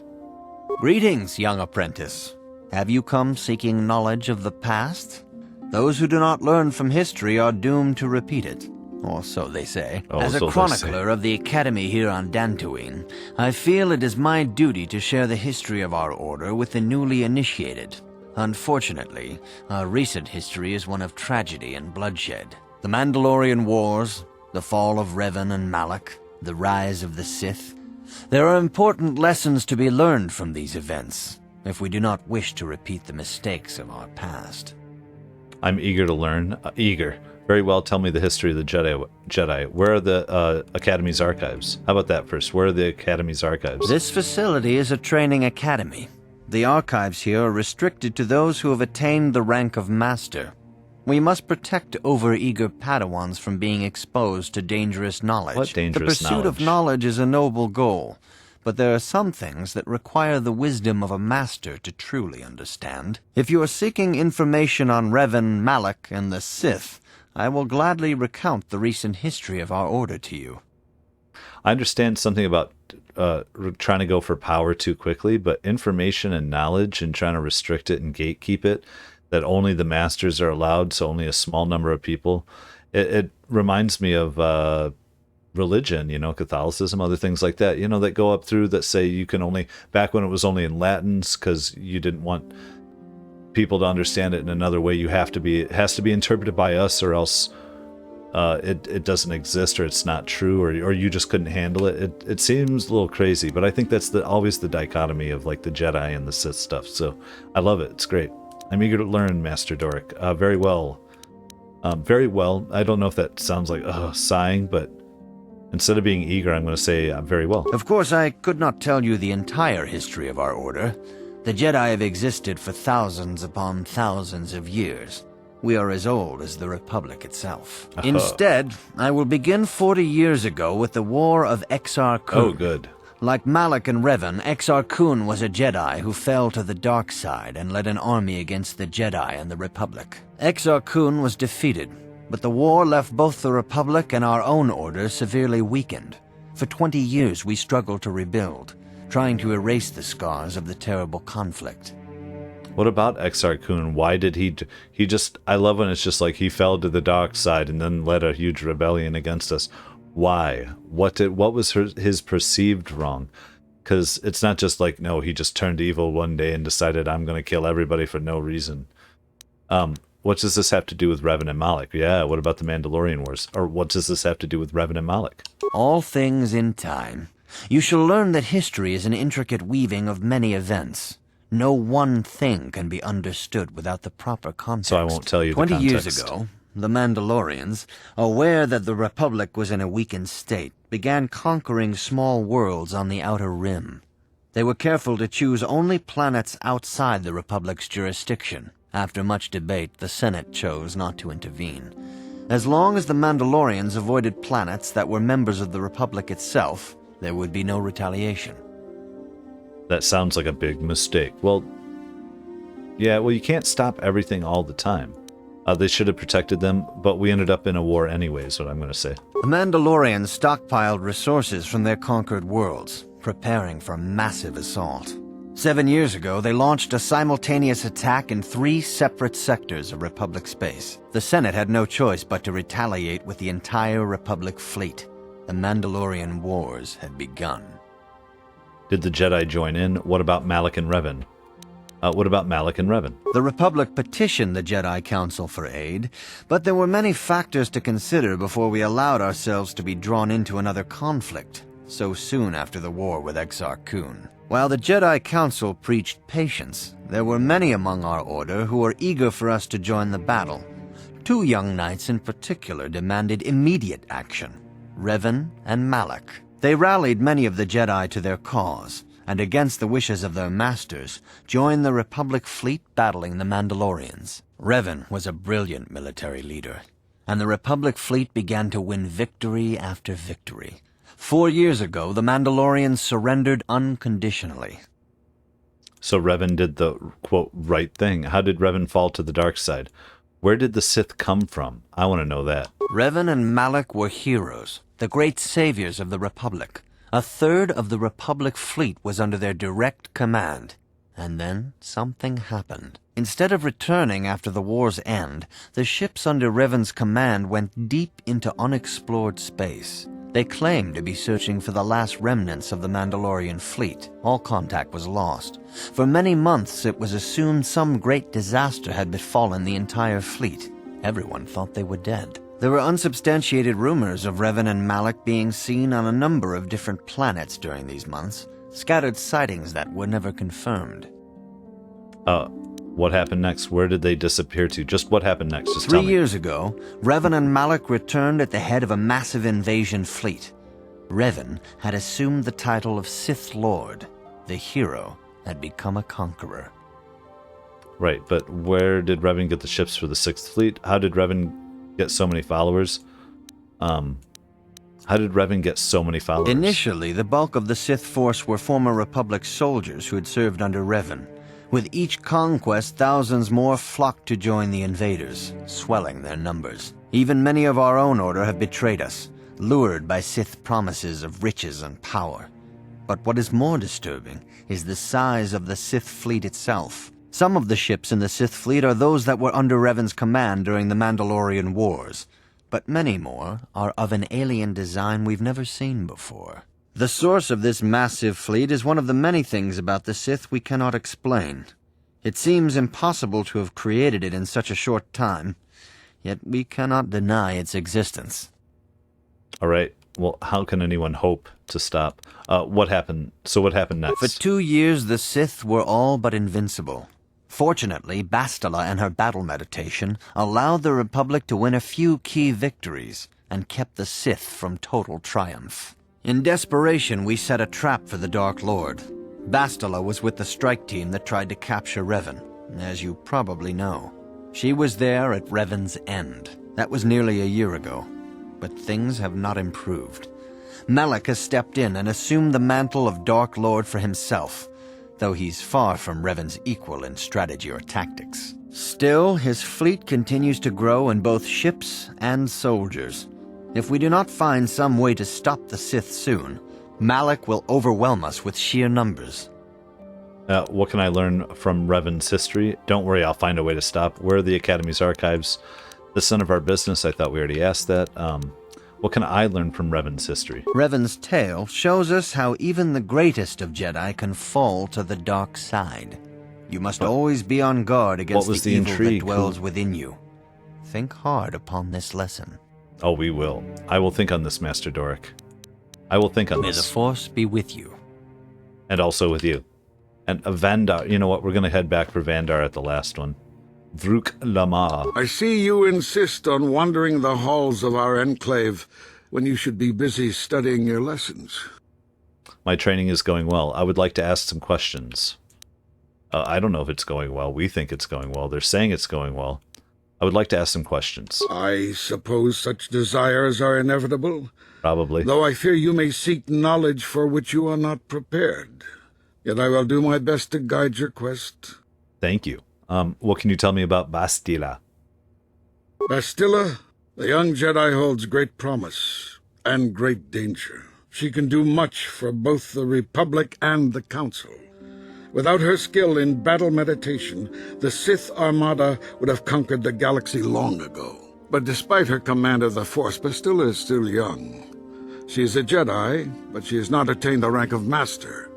Greetings, young apprentice. Have you come seeking knowledge of the past? Those who do not learn from history are doomed to repeat it. Or so they say. As a chronicler of the Academy here on Dantooine, I feel it is my duty to share the history of our order with the newly initiated. Unfortunately, our recent history is one of tragedy and bloodshed. The Mandalorian Wars, the fall of Revan and Malak, the rise of the Sith. There are important lessons to be learned from these events, if we do not wish to repeat the mistakes of our past. I'm eager to learn. Eager. Very well, tell me the history of the Jedi. Where are the Academy's archives? How about that first? Where are the Academy's archives? This facility is a training academy. The archives here are restricted to those who have attained the rank of Master. We must protect over-eager Padawans from being exposed to dangerous knowledge. What dangerous The pursuit of knowledge is a noble goal, but there are some things that require the wisdom of a master to truly understand. If you are seeking information on Revan, Malak, and the Sith, I will gladly recount the recent history of our order to you. I understand something about trying to go for power too quickly, but information and knowledge and trying to restrict it and gatekeep it, that only the masters are allowed, so only a small number of people. It reminds me of religion, Catholicism, other things like that, that go up through that say you can only, back when it was only in Latins, because you didn't want people to understand it in another way, it has to be interpreted by us, or else it doesn't exist, or it's not true, or you just couldn't handle it. It seems a little crazy, but I think that's always the dichotomy of like the Jedi and the Sith stuff. So I love it. It's great. I'm eager to learn, Master Doric. Very well. Very well. I don't know if that sounds like sighing, but instead of being eager, I'm going to say very well. Of course, I could not tell you the entire history of our order. The Jedi have existed for thousands upon thousands of years. We are as old as the Republic itself. Instead, I will begin 40 years ago with the War of Exar Kun. Oh, good. Like Malak and Revan, Exar Kun was a Jedi who fell to the dark side and led an army against the Jedi and the Republic. Exar Kun was defeated, but the war left both the Republic and our own order severely weakened. For 20 years we struggled to rebuild, trying to erase the scars of the terrible conflict. What about Exar Kun? Why did he just, I love when it's just like he fell to the dark side and then led a huge rebellion against us. Why? What was his perceived wrong? Because it's not just like, no, he just turned evil one day and decided I'm going to kill everybody for no reason. What does this have to do with Revan and Malak? Yeah, what about the Mandalorian Wars? Or what does this have to do with Revan and Malak? All things in time. You shall learn that history is an intricate weaving of many events. No one thing can be understood without the proper context. So I won't tell you the context. 20 years ago, the Mandalorians, aware that the Republic was in a weakened state, began conquering small worlds on the Outer Rim. They were careful to choose only planets outside the Republic's jurisdiction. After much debate, the Senate chose not to intervene. As long as the Mandalorians avoided planets that were members of the Republic itself, there would be no retaliation. That sounds like a big mistake. Well, yeah, you can't stop everything all the time. They should have protected them, but we ended up in a war anyway, is what I'm going to say. The Mandalorians stockpiled resources from their conquered worlds, preparing for a massive assault. 7 years ago, they launched a simultaneous attack in 3 separate sectors of Republic space. The Senate had no choice but to retaliate with the entire Republic fleet. The Mandalorian Wars had begun. Did the Jedi join in? What about Malak and Revan? The Republic petitioned the Jedi Council for aid, but there were many factors to consider before we allowed ourselves to be drawn into another conflict, so soon after the war with Exar Kun. While the Jedi Council preached patience, there were many among our order who were eager for us to join the battle. Two young knights in particular demanded immediate action, Revan and Malak. They rallied many of the Jedi to their cause, and against the wishes of their masters, joined the Republic fleet battling the Mandalorians. Revan was a brilliant military leader, and the Republic fleet began to win victory after victory. 4 years ago, the Mandalorians surrendered unconditionally. So Revan did the, quote, right thing. How did Revan fall to the dark side? Where did the Sith come from? I want to know that. Revan and Malak were heroes, the great saviors of the Republic. A third of the Republic fleet was under their direct command. And then something happened. Instead of returning after the war's end, the ships under Revan's command went deep into unexplored space. They claimed to be searching for the last remnants of the Mandalorian fleet. All contact was lost. For many months it was assumed some great disaster had befallen the entire fleet. Everyone thought they were dead. There were unsubstantiated rumors of Revan and Malak being seen on a number of different planets during these months, scattered sightings that were never confirmed. What happened next? Where did they disappear to? Just what happened next? Just tell me. 3 years ago, Revan and Malak returned at the head of a massive invasion fleet. Revan had assumed the title of Sith Lord. The hero had become a conqueror. Right, but where did Revan get the ships for the 6th Fleet? How did Revan get so many followers? How did Revan get so many followers? Initially, the bulk of the Sith force were former Republic soldiers who had served under Revan. With each conquest, thousands more flocked to join the invaders, swelling their numbers. Even many of our own order have betrayed us, lured by Sith promises of riches and power. But what is more disturbing is the size of the Sith fleet itself. Some of the ships in the Sith fleet are those that were under Revan's command during the Mandalorian Wars, but many more are of an alien design we've never seen before. The source of this massive fleet is one of the many things about the Sith we cannot explain. It seems impossible to have created it in such a short time, yet we cannot deny its existence. All right. Well, how can anyone hope to stop? What happened? So what happened next? For 2 years, the Sith were all but invincible. Fortunately, Basila and her battle meditation allowed the Republic to win a few key victories and kept the Sith from total triumph. In desperation, we set a trap for the Dark Lord. Basila was with the strike team that tried to capture Revan, as you probably know. She was there at Revan's end. That was nearly a year ago. But things have not improved. Malak has stepped in and assumed the mantle of Dark Lord for himself, though he's far from Revan's equal in strategy or tactics. Still, his fleet continues to grow in both ships and soldiers. If we do not find some way to stop the Sith soon, Malak will overwhelm us with sheer numbers. What can I learn from Revan's history? Don't worry, I'll find a way to stop. Where are the Academy's archives? This none of our business. I thought we already asked that. What can I learn from Revan's history? Revan's tale shows us how even the greatest of Jedi can fall to the dark side. You must always be on guard against the evil that dwells within you. Think hard upon this lesson. Oh, we will. I will think on this, Master Doric. I will think on this. May the Force be with you. And also with you. And Vandar, you know what? We're going to head back for Vandar at the last one. Vruk Lama. I see you insist on wandering the halls of our enclave when you should be busy studying your lessons. My training is going well. I would like to ask some questions. I don't know if it's going well. We think it's going well. They're saying it's going well. I would like to ask some questions. I suppose such desires are inevitable. Probably. Though I fear you may seek knowledge for which you are not prepared. Yet I will do my best to guide your quest. Thank you. What can you tell me about Basila? Basila, the young Jedi, holds great promise and great danger. She can do much for both the Republic and the Council. Without her skill in battle meditation, the Sith Armada would have conquered the galaxy long ago. But despite her command of the Force, Basila is still young. She is a Jedi, but she has not attained the rank of Master.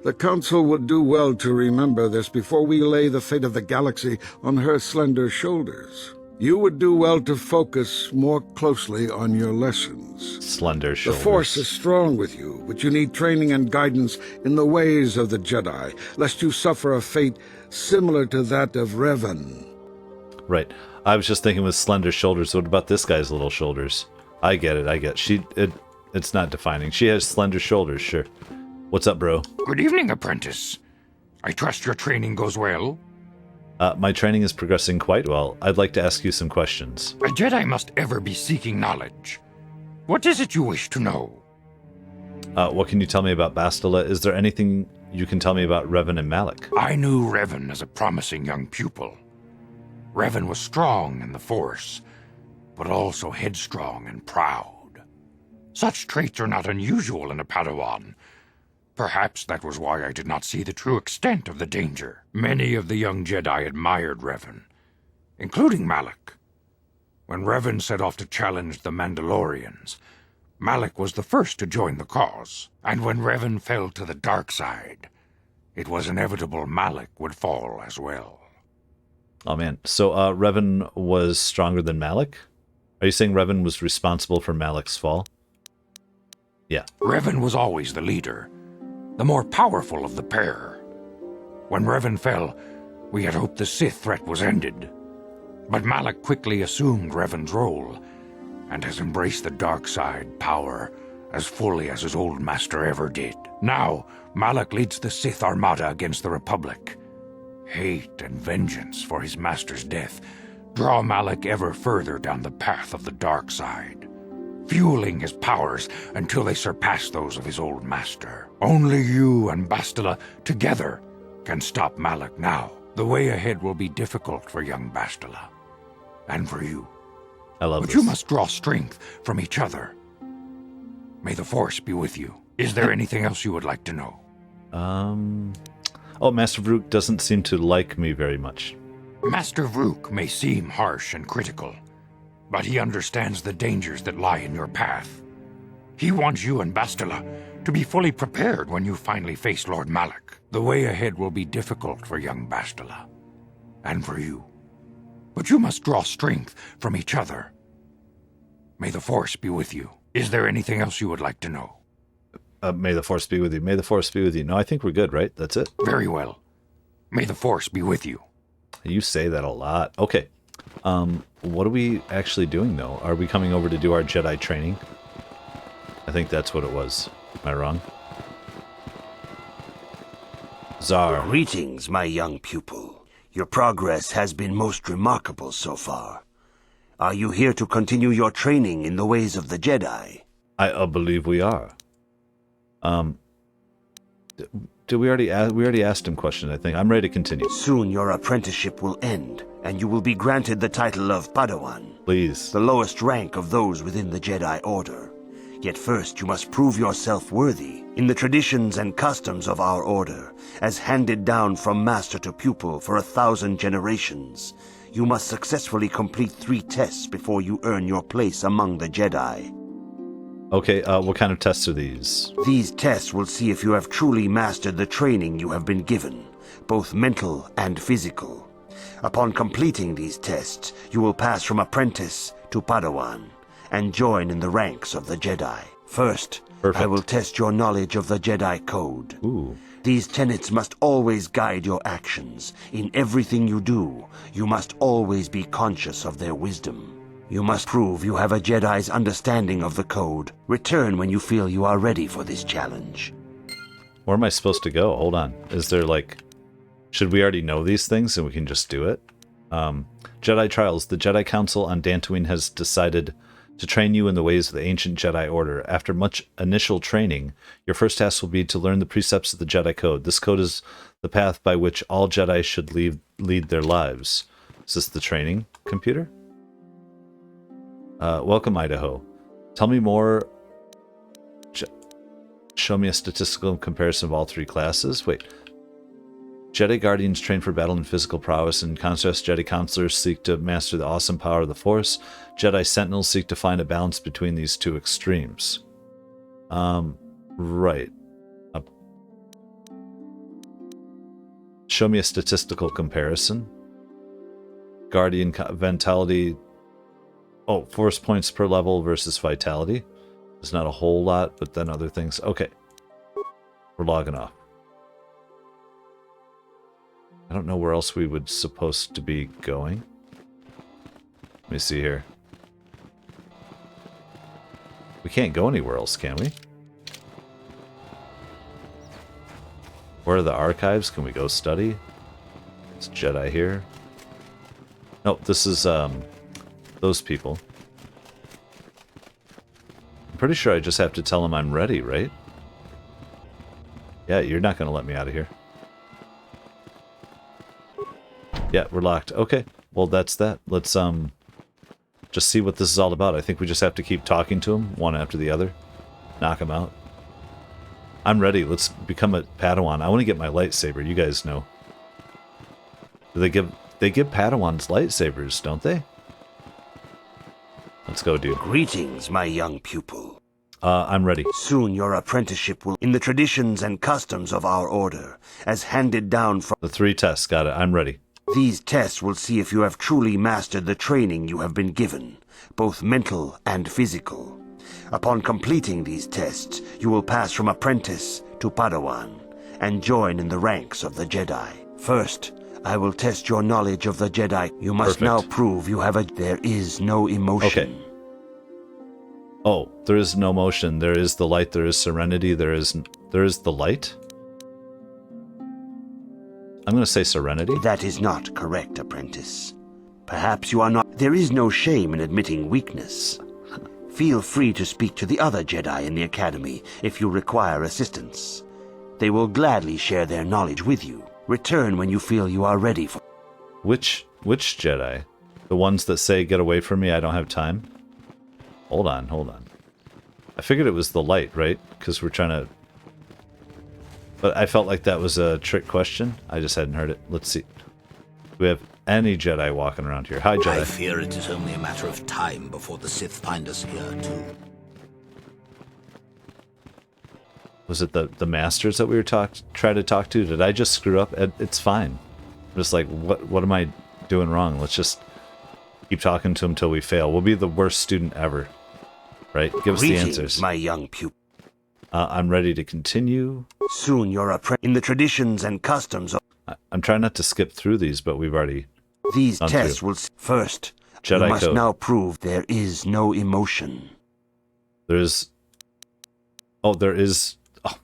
The Council would do well to remember this before we lay the fate of the galaxy on her slender shoulders. You would do well to focus more closely on your lessons. Slender shoulders. The Force is strong with you, but you need training and guidance in the ways of the Jedi, lest you suffer a fate similar to that of Revan. Right. I was just thinking with slender shoulders. What about this guy's little shoulders? I get it. It's not defining. She has slender shoulders, sure. What's up, bro? Good evening, apprentice. I trust your training goes well. My training is progressing quite well. I'd like to ask you some questions. A Jedi must ever be seeking knowledge. What is it you wish to know? What can you tell me about Basila? Is there anything you can tell me about Revan and Malak? I knew Revan as a promising young pupil. Revan was strong in the Force, but also headstrong and proud. Such traits are not unusual in a Padawan. Perhaps that was why I did not see the true extent of the danger. Many of the young Jedi admired Revan, including Malak. When Revan set off to challenge the Mandalorians, Malak was the first to join the cause. And when Revan fell to the dark side, it was inevitable Malak would fall as well. Oh man, so Revan was stronger than Malak? Are you saying Revan was responsible for Malak's fall? Yeah. Revan was always the leader, the more powerful of the pair. When Revan fell, we had hoped the Sith threat was ended. But Malak quickly assumed Revan's role, and has embraced the dark side power as fully as his old master ever did. Now, Malak leads the Sith Armada against the Republic. Hate and vengeance for his master's death draw Malak ever further down the path of the dark side, fueling his powers until they surpass those of his old master. Only you and Basila together can stop Malak now. The way ahead will be difficult for young Basila, and for you. I love but this. You must draw strength from each other. May the Force be with you. Is there anything else you would like to know? Oh, Master Vrook doesn't seem to like me very much. Master Vrook may seem harsh and critical, but he understands the dangers that lie in your path. He wants you and Basila to be fully prepared when you finally face Lord Malak. The way ahead will be difficult for young Basila, and for you. But you must draw strength from each other. May the Force be with you. Is there anything else you would like to know? May the Force be with you. May the Force be with you. No, I think we're good, right? That's it? Very well. May the Force be with you. You say that a lot. Okay. What are we actually doing, though? Are we coming over to do our Jedi training? I think that's what it was. Am I wrong? Zar. Greetings, my young pupil. Your progress has been most remarkable so far. Are you here to continue your training in the ways of the Jedi? I believe we are. Did we already asked him questions, I think. I'm ready to continue. Soon your apprenticeship will end, and you will be granted the title of Padawan. Please. The lowest rank of those within the Jedi Order. Yet first you must prove yourself worthy in the traditions and customs of our order, as handed down from master to pupil for 1,000 generations. You must successfully complete 3 tests before you earn your place among the Jedi. Okay, what kind of tests are these? These tests will see if you have truly mastered the training you have been given, both mental and physical. Upon completing these tests, you will pass from apprentice to Padawan, and join in the ranks of the Jedi. First, I will test your knowledge of the Jedi Code. Ooh. These tenets must always guide your actions. In everything you do, you must always be conscious of their wisdom. You must prove you have a Jedi's understanding of the Code. Return when you feel you are ready for this challenge. Where am I supposed to go? Hold on. Is there should we already know these things and we can just do it? Jedi Trials. The Jedi Council on Dantooine has decided to train you in the ways of the ancient Jedi Order. After much initial training, your first task will be to learn the precepts of the Jedi Code. This code is the path by which all Jedi should lead their lives. Is this the training computer? Welcome, Idaho. Tell me more. Show me a statistical comparison of all 3 classes. Wait. Jedi Guardians train for battle and physical prowess. In contrast, Jedi Counselors seek to master the awesome power of the Force. Jedi Sentinels seek to find a balance between these 2 extremes. Right. Show me a statistical comparison. Guardian Vitality. Oh, Force points per level versus Vitality. There's not a whole lot, but then other things. Okay. We're logging off. I don't know where else we would supposed to be going. me see here. We can't go anywhere else, can we? Where are the archives? Can we go study? It's Jedi here. Nope, this is those people. I'm pretty sure I just have to tell them I'm ready, right? Yeah, you're not going to let me out of here. Yeah, we're locked. Okay, well that's that. Let's just see what this is all about. I think we just have to keep talking to them, one after the other. Knock them out. I'm ready. Let's become a Padawan. I want to get my lightsaber. You guys know. Do they give Padawans lightsabers, don't they? Let's go, dude. Greetings, my young pupil. I'm ready. Soon your apprenticeship will, in the traditions and customs of our order, as handed down from... The 3 tests, got it. I'm ready. These tests will see if you have truly mastered the training you have been given, both mental and physical. Upon completing these tests, you will pass from apprentice to Padawan, and join in the ranks of the Jedi. First, I will test your knowledge of the Jedi. You must now prove you have a... There is no emotion. Okay. Oh, there is no motion. There is the light. There is serenity. There is the light. I'm going to say serenity. That is not correct, apprentice. Perhaps you are not... There is no shame in admitting weakness. Feel free to speak to the other Jedi in the Academy if you require assistance. They will gladly share their knowledge with you. Return when you feel you are ready for... Which Jedi? The ones that say, get away from me, I don't have time? Hold on. I figured it was the light, right? Because we're trying to... But I felt like that was a trick question. I just hadn't heard it. Let's see. Do we have any Jedi walking around here? Hi, Jedi. I fear it is only a matter of time before the Sith find us here, too. Was it the masters that we were trying to talk to? Did I just screw up? It's fine. I'm just like, what am I doing wrong? Let's just keep talking to them until we fail. We'll be the worst student ever. Right? Give us the answers. My young pupil. I'm ready to continue. Soon you're in the traditions and customs of... I'm trying not to skip through these, but we've already... These tests will... First, Jedi you must code. now prove there is no emotion. There's... Oh, there is... Oh,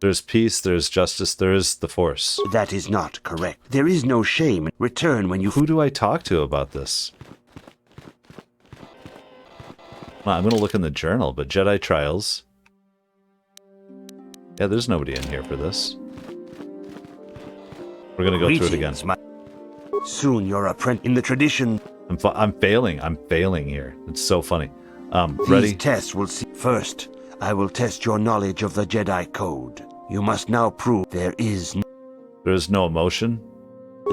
there's peace, there's justice, there is the Force. That is not correct. There is no shame. Return when you... Who do I talk to about this? Well, I'm going to look in the journal, but Jedi Trials... Yeah, there's nobody in here for this. We're gonna go through it again. Soon you're in the tradition. I'm failing. I'm failing here. It's so funny. Ready? These tests will see. First, I will test your knowledge of the Jedi Code. You must now prove there is no emotion.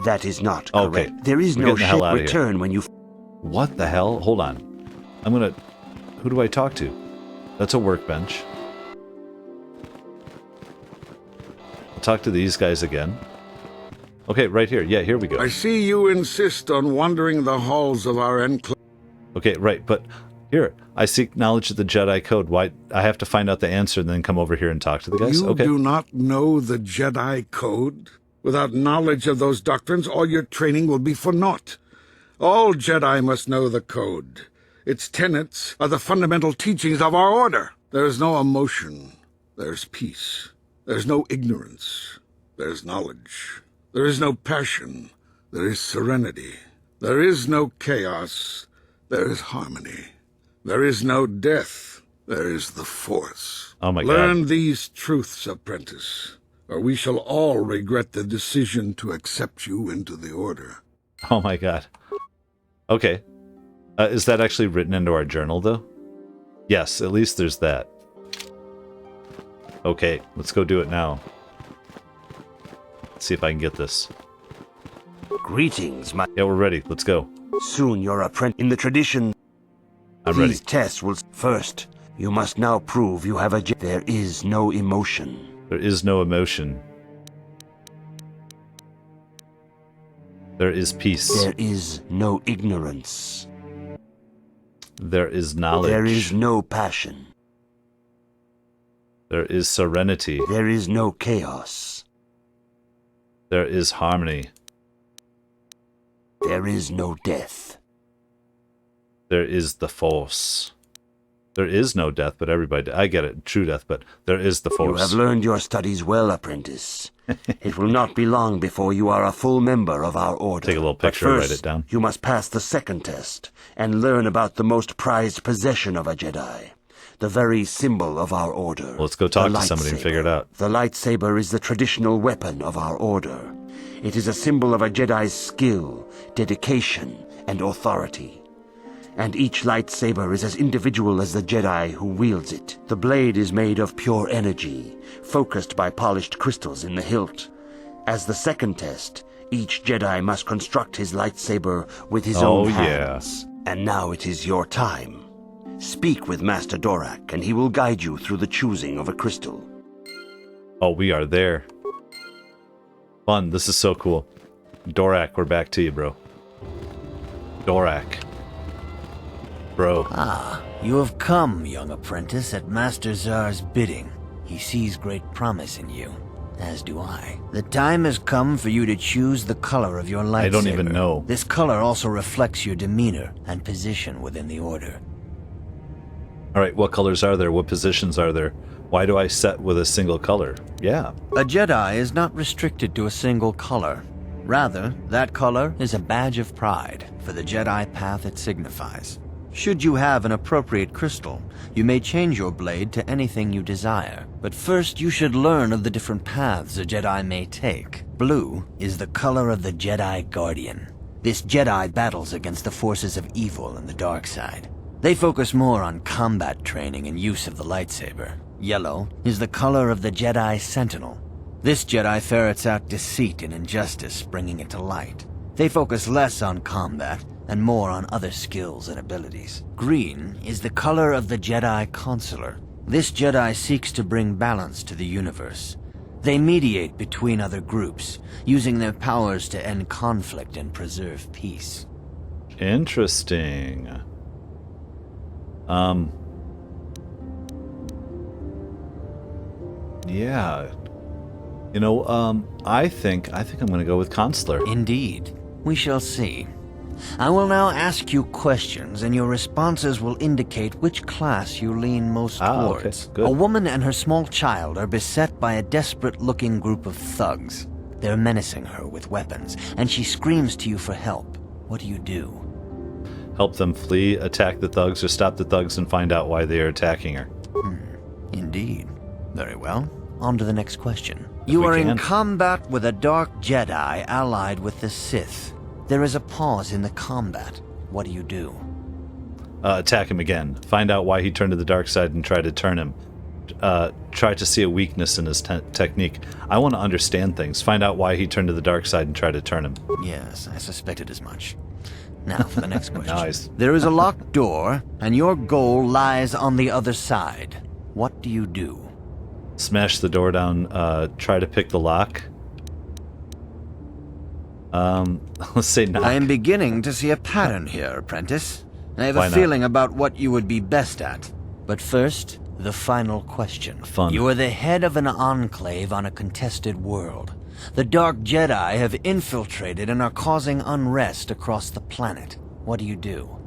That is not okay. Correct. There is no shit. Return when you... What the hell? Hold on. I'm gonna... Who do I talk to? That's a workbench. I'll talk to these guys again. Okay, right here. Yeah, here we go. I see you insist on wandering the halls of our enclave. Okay, right, but here, I seek knowledge of the Jedi Code. Why? I have to find out the answer and then come over here and talk to the guys? You do not know the Jedi Code? Without knowledge of those doctrines, all your training will be for naught. All Jedi must know the Code. Its tenets are the fundamental teachings of our order. There is no emotion. There's peace. There's no ignorance. There's knowledge. There is no passion. There is serenity. There is no chaos. There is harmony. There is no death. There is the Force. Oh my God. Learn these truths, apprentice, or we shall all regret the decision to accept you into the Order. Oh my God. Okay. Is that actually written into our journal, though? Yes, at least there's that. Okay, let's go do it now. Let's see if I can get this. Greetings, my... Yeah, we're ready. Let's go. Soon you're in the tradition... I'm ready. These tests will... First, you must now prove you have a... There is no emotion. There is no emotion. There is peace. There is no ignorance. There is knowledge. There is no passion. There is serenity. There is no chaos. There is harmony. There is no death. There is the Force. There is no death, but everybody... I get it, true death, but there is the Force. You have learned your studies well, apprentice. It will not be long before you are a full member of our order. Take a little picture but and first, write it down. You must pass the second test and learn about the most prized possession of a Jedi. The very symbol of our order. Well, let's go talk to somebody and figure it out. The lightsaber is the traditional weapon of our order. It is a symbol of a Jedi's skill, dedication, and authority. And each lightsaber is as individual as the Jedi who wields it. The blade is made of pure energy, focused by polished crystals in the hilt. As the second test, each Jedi must construct his lightsaber with his own hands. And now it is your time. Speak with Master Dorak, and he will guide you through the choosing of a crystal. Oh, we are there. Fun. This is so cool. Dorak, we're back to you, bro. Dorak. Bro. Ah, you have come, young apprentice, at Master Zar's bidding. He sees great promise in you, as do I. The time has come for you to choose the color of your lightsaber. I don't even know. This color also reflects your demeanor and position within the order. Alright, what colors are there? What positions are there? Why do I set with a single color? Yeah. A Jedi is not restricted to a single color. Rather, that color is a badge of pride for the Jedi path it signifies. Should you have an appropriate crystal, you may change your blade to anything you desire. But first, you should learn of the different paths a Jedi may take. Blue is the color of the Jedi Guardian. This Jedi battles against the forces of evil and the dark side. They focus more on combat training and use of the lightsaber. Yellow is the color of the Jedi Sentinel. This Jedi ferrets out deceit and injustice, bringing it to light. They focus less on combat and more on other skills and abilities. Green is the color of the Jedi Counselor. This Jedi seeks to bring balance to the universe. They mediate between other groups, using their powers to end conflict and preserve peace. Interesting. Yeah. You know, I think I'm going to go with Consular. Indeed. We shall see. I will now ask you questions, and your responses will indicate which class you lean most towards. Okay, good. A woman and her small child are beset by a desperate-looking group of thugs. They're menacing her with weapons, and she screams to you for help. What do you do? Help them flee, attack the thugs, or stop the thugs and find out why they are attacking her. Indeed. Very well. On to the next question. You are in combat with a dark Jedi allied with the Sith. There is a pause in the combat. What do you do? Attack him again. Find out why he turned to the dark side and try to turn him. Try to see a weakness in his technique. I want to understand things. Find out why he turned to the dark side and try to turn him. Yes, I suspected as much. Now for the next question. Nice. There is a locked door, and your goal lies on the other side. What do you do? Smash the door down, try to pick the lock. Let's say knock. I am beginning to see a pattern here, apprentice. I have a feeling about what you would be best at. But first, the final question. Fun. You are the head of an enclave on a contested world. The Dark Jedi have infiltrated and are causing unrest across the planet. What do you do?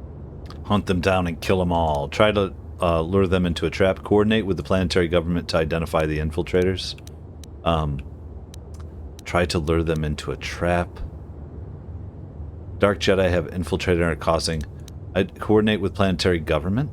Hunt them down and kill them all. Try to lure them into a trap. Coordinate with the planetary government to identify the infiltrators. Try to lure them into a trap. Dark Jedi have infiltrated and are causing... I'd coordinate with planetary government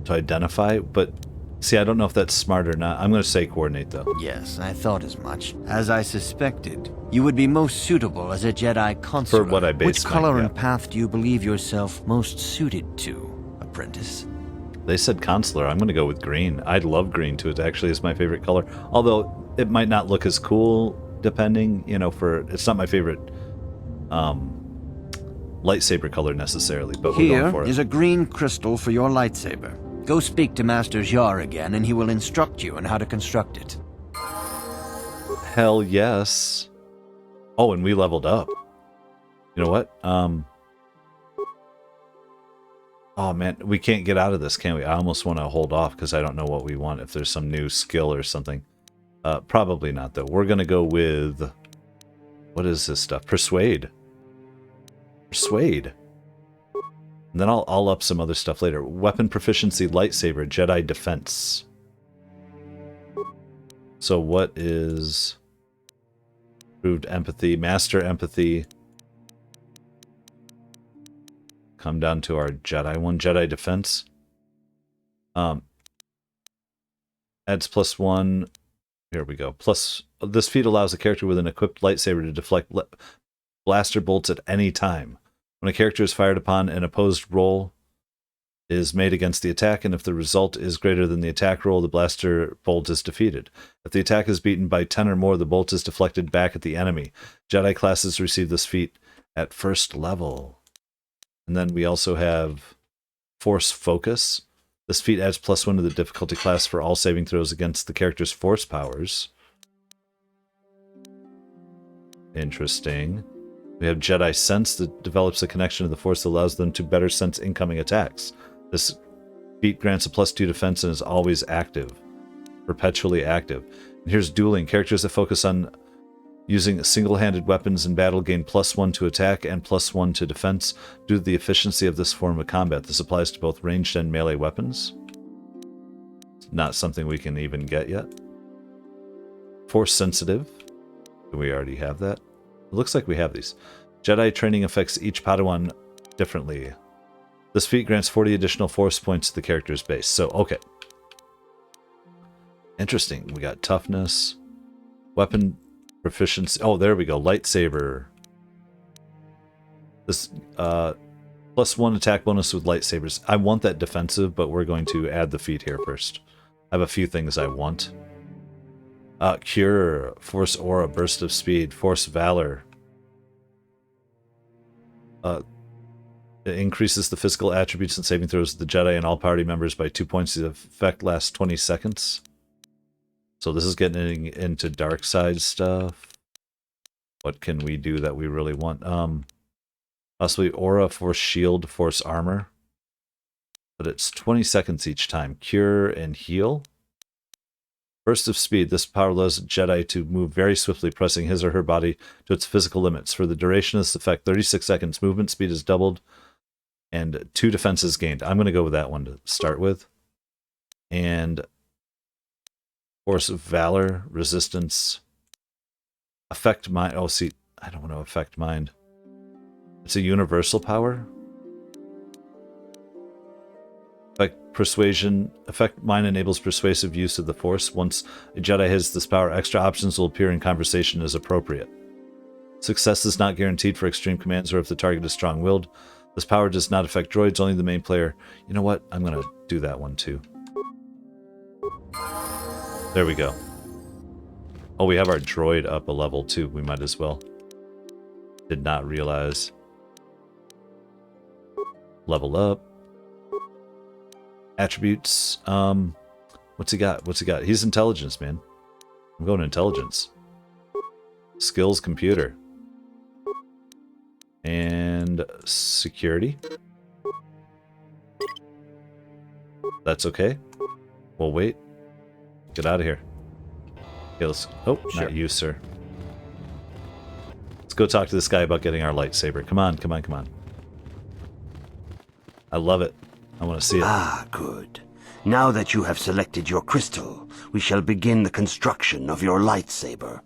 to identify, but... See, I don't know if that's smart or not. I'm going to say coordinate, though. Yes, I thought as much. As I suspected, you would be most suitable as a Jedi Council. For what I based Which color and path do you believe yourself most suited to, apprentice? They said Consular. I'm going to go with green. I love green, too. It actually is my favorite color. Although, it might not look as cool, depending, you know, it's not my favorite lightsaber color necessarily, but we're going for it. Here is a green crystal for your lightsaber. Go speak to Master Jar again, and he will instruct you on how to construct it. Hell yes. Oh, and we leveled up. You know what? Oh, man, we can't get out of this, can we? I almost want to hold off because I don't know what we want, if there's some new skill or something. Probably not, though. We're going to go with... What is this stuff? Persuade. Persuade. And then I'll up some other stuff later. Weapon proficiency, lightsaber, Jedi defense. So what is improved empathy, master empathy? Come down to our Jedi one, Jedi defense. Adds +1. Here we go. Plus, this feat allows a character with an equipped lightsaber to deflect blaster bolts at any time. When a character is fired upon, an opposed roll is made against the attack, and if the result is greater than the attack roll, the blaster bolt is defeated. If the attack is beaten by 10 or more, the bolt is deflected back at the enemy. Jedi classes receive this feat at first level. And then we also have Force Focus. This feat adds +1 to the difficulty class for all saving throws against the character's force powers. Interesting. We have Jedi Sense that develops a connection to the Force that allows them to better sense incoming attacks. This feat grants a +2 defense and is always active. Perpetually active. And here's Dueling. Characters that focus on using single-handed weapons in battle gain +1 to attack and +1 to defense due to the efficiency of this form of combat. This applies to both ranged and melee weapons. It's not something we can even get yet. Force sensitive. Do we already have that? It looks like we have these. Jedi training affects each Padawan differently. This feat grants 40 additional force points to the character's base. So, okay. Interesting. We got toughness. Weapon proficiency. Oh, there we go. Lightsaber. This +1 attack bonus with lightsabers. I want that defensive, but we're going to add the feat here first. I have a few things I want. Cure, Force Aura, Burst of Speed, Force Valor. It increases the physical attributes and saving throws of the Jedi and all party members by 2 points. The effect lasts 20 seconds. So this is getting into dark side stuff. What can we do that we really want? Possibly Aura, Force Shield, Force Armor. But it's 20 seconds each time. Cure and Heal. Burst of Speed. This power allows a Jedi to move very swiftly, pressing his or her body to its physical limits. For the duration of this effect, 36 seconds. Movement speed is doubled, and 2 defenses gained. I'm going to go with that one to start with. And Force of Valor, Resistance, Affect Mind. Oh, see, I don't want to affect mind. It's a universal power. Affect Persuasion. Affect Mind enables persuasive use of the Force. Once a Jedi has this power, extra options will appear in conversation as appropriate. Success is not guaranteed for extreme commands or if the target is strong-willed. This power does not affect droids, only the main player. You know what? I'm going to do that one too. There we go. Oh, we have our droid up a level too. We might as well. Did not realize. Level up. Attributes. What's he got? What's he got? He's intelligence, man. I'm going intelligence. Skills, computer. And security. That's okay. We'll wait. Get out of here. Okay, let's... Oh, sure. Not you, sir. Let's go talk to this guy about getting our lightsaber. Come on, come on, come on. I love it. I want to see it. Ah, good. Now that you have selected your crystal, we shall begin the construction of your lightsaber.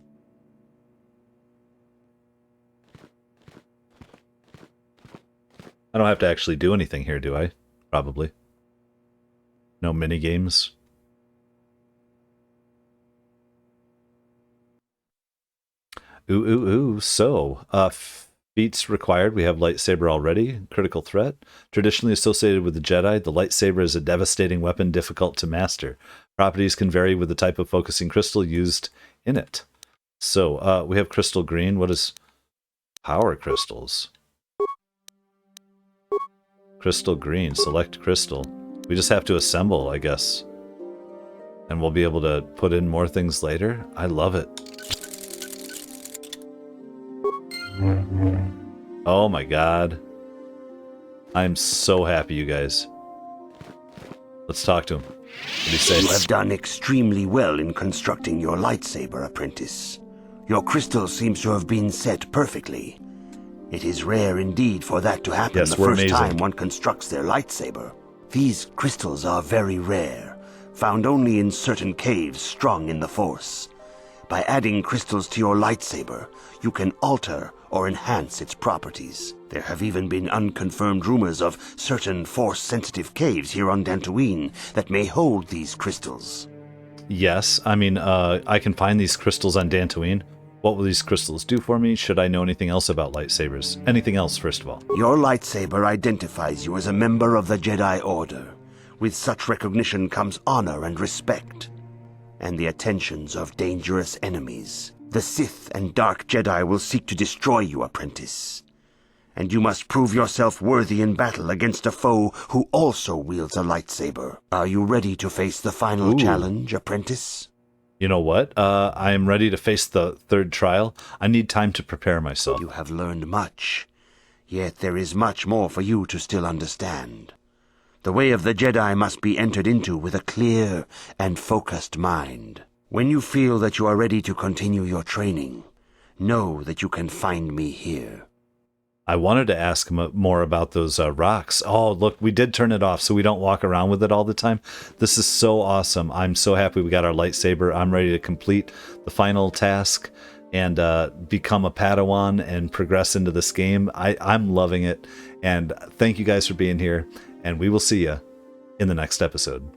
I don't have to actually do anything here, do I? Probably. No mini-games. Ooh. So, feats required. We have lightsaber already. Critical threat. Traditionally associated with the Jedi, the lightsaber is a devastating weapon difficult to master. Properties can vary with the type of focusing crystal used in it. So, we have crystal green. What is power crystals? Crystal green. Select crystal. We just have to assemble, I guess. And we'll be able to put in more things later. I love it. Oh my god. I'm so happy, you guys. Let's talk to him. What do you say? You have done extremely well in constructing your lightsaber, apprentice. Your crystal seems to have been set perfectly. It is rare indeed for that to happen the first time one constructs their lightsaber. These crystals are very rare, found only in certain caves strung in the Force. By adding crystals to your lightsaber, you can alter or enhance its properties. There have even been unconfirmed rumors of certain Force-sensitive caves here on Dantooine that may hold these crystals. Yes, I mean, I can find these crystals on Dantooine. What will these crystals do for me? Should I know anything else about lightsabers? Anything else, first of all? Your lightsaber identifies you as a member of the Jedi Order. With such recognition comes honor and respect, and the attentions of dangerous enemies. The Sith and Dark Jedi will seek to destroy you, apprentice. And you must prove yourself worthy in battle against a foe who also wields a lightsaber. Are you ready to face the final challenge, apprentice? You know what? I am ready to face the third trial. I need time to prepare myself. You have learned much, yet there is much more for you to still understand. The way of the Jedi must be entered into with a clear and focused mind. When you feel that you are ready to continue your training, know that you can find me here. I wanted to ask more about those rocks. Oh, look, we did turn it off so we don't walk around with it all the time. This is so awesome. I'm so happy we got our lightsaber. I'm ready to complete the final task and become a Padawan and progress into this game. I'm loving it. And thank you guys for being here. And we will see you in the next episode.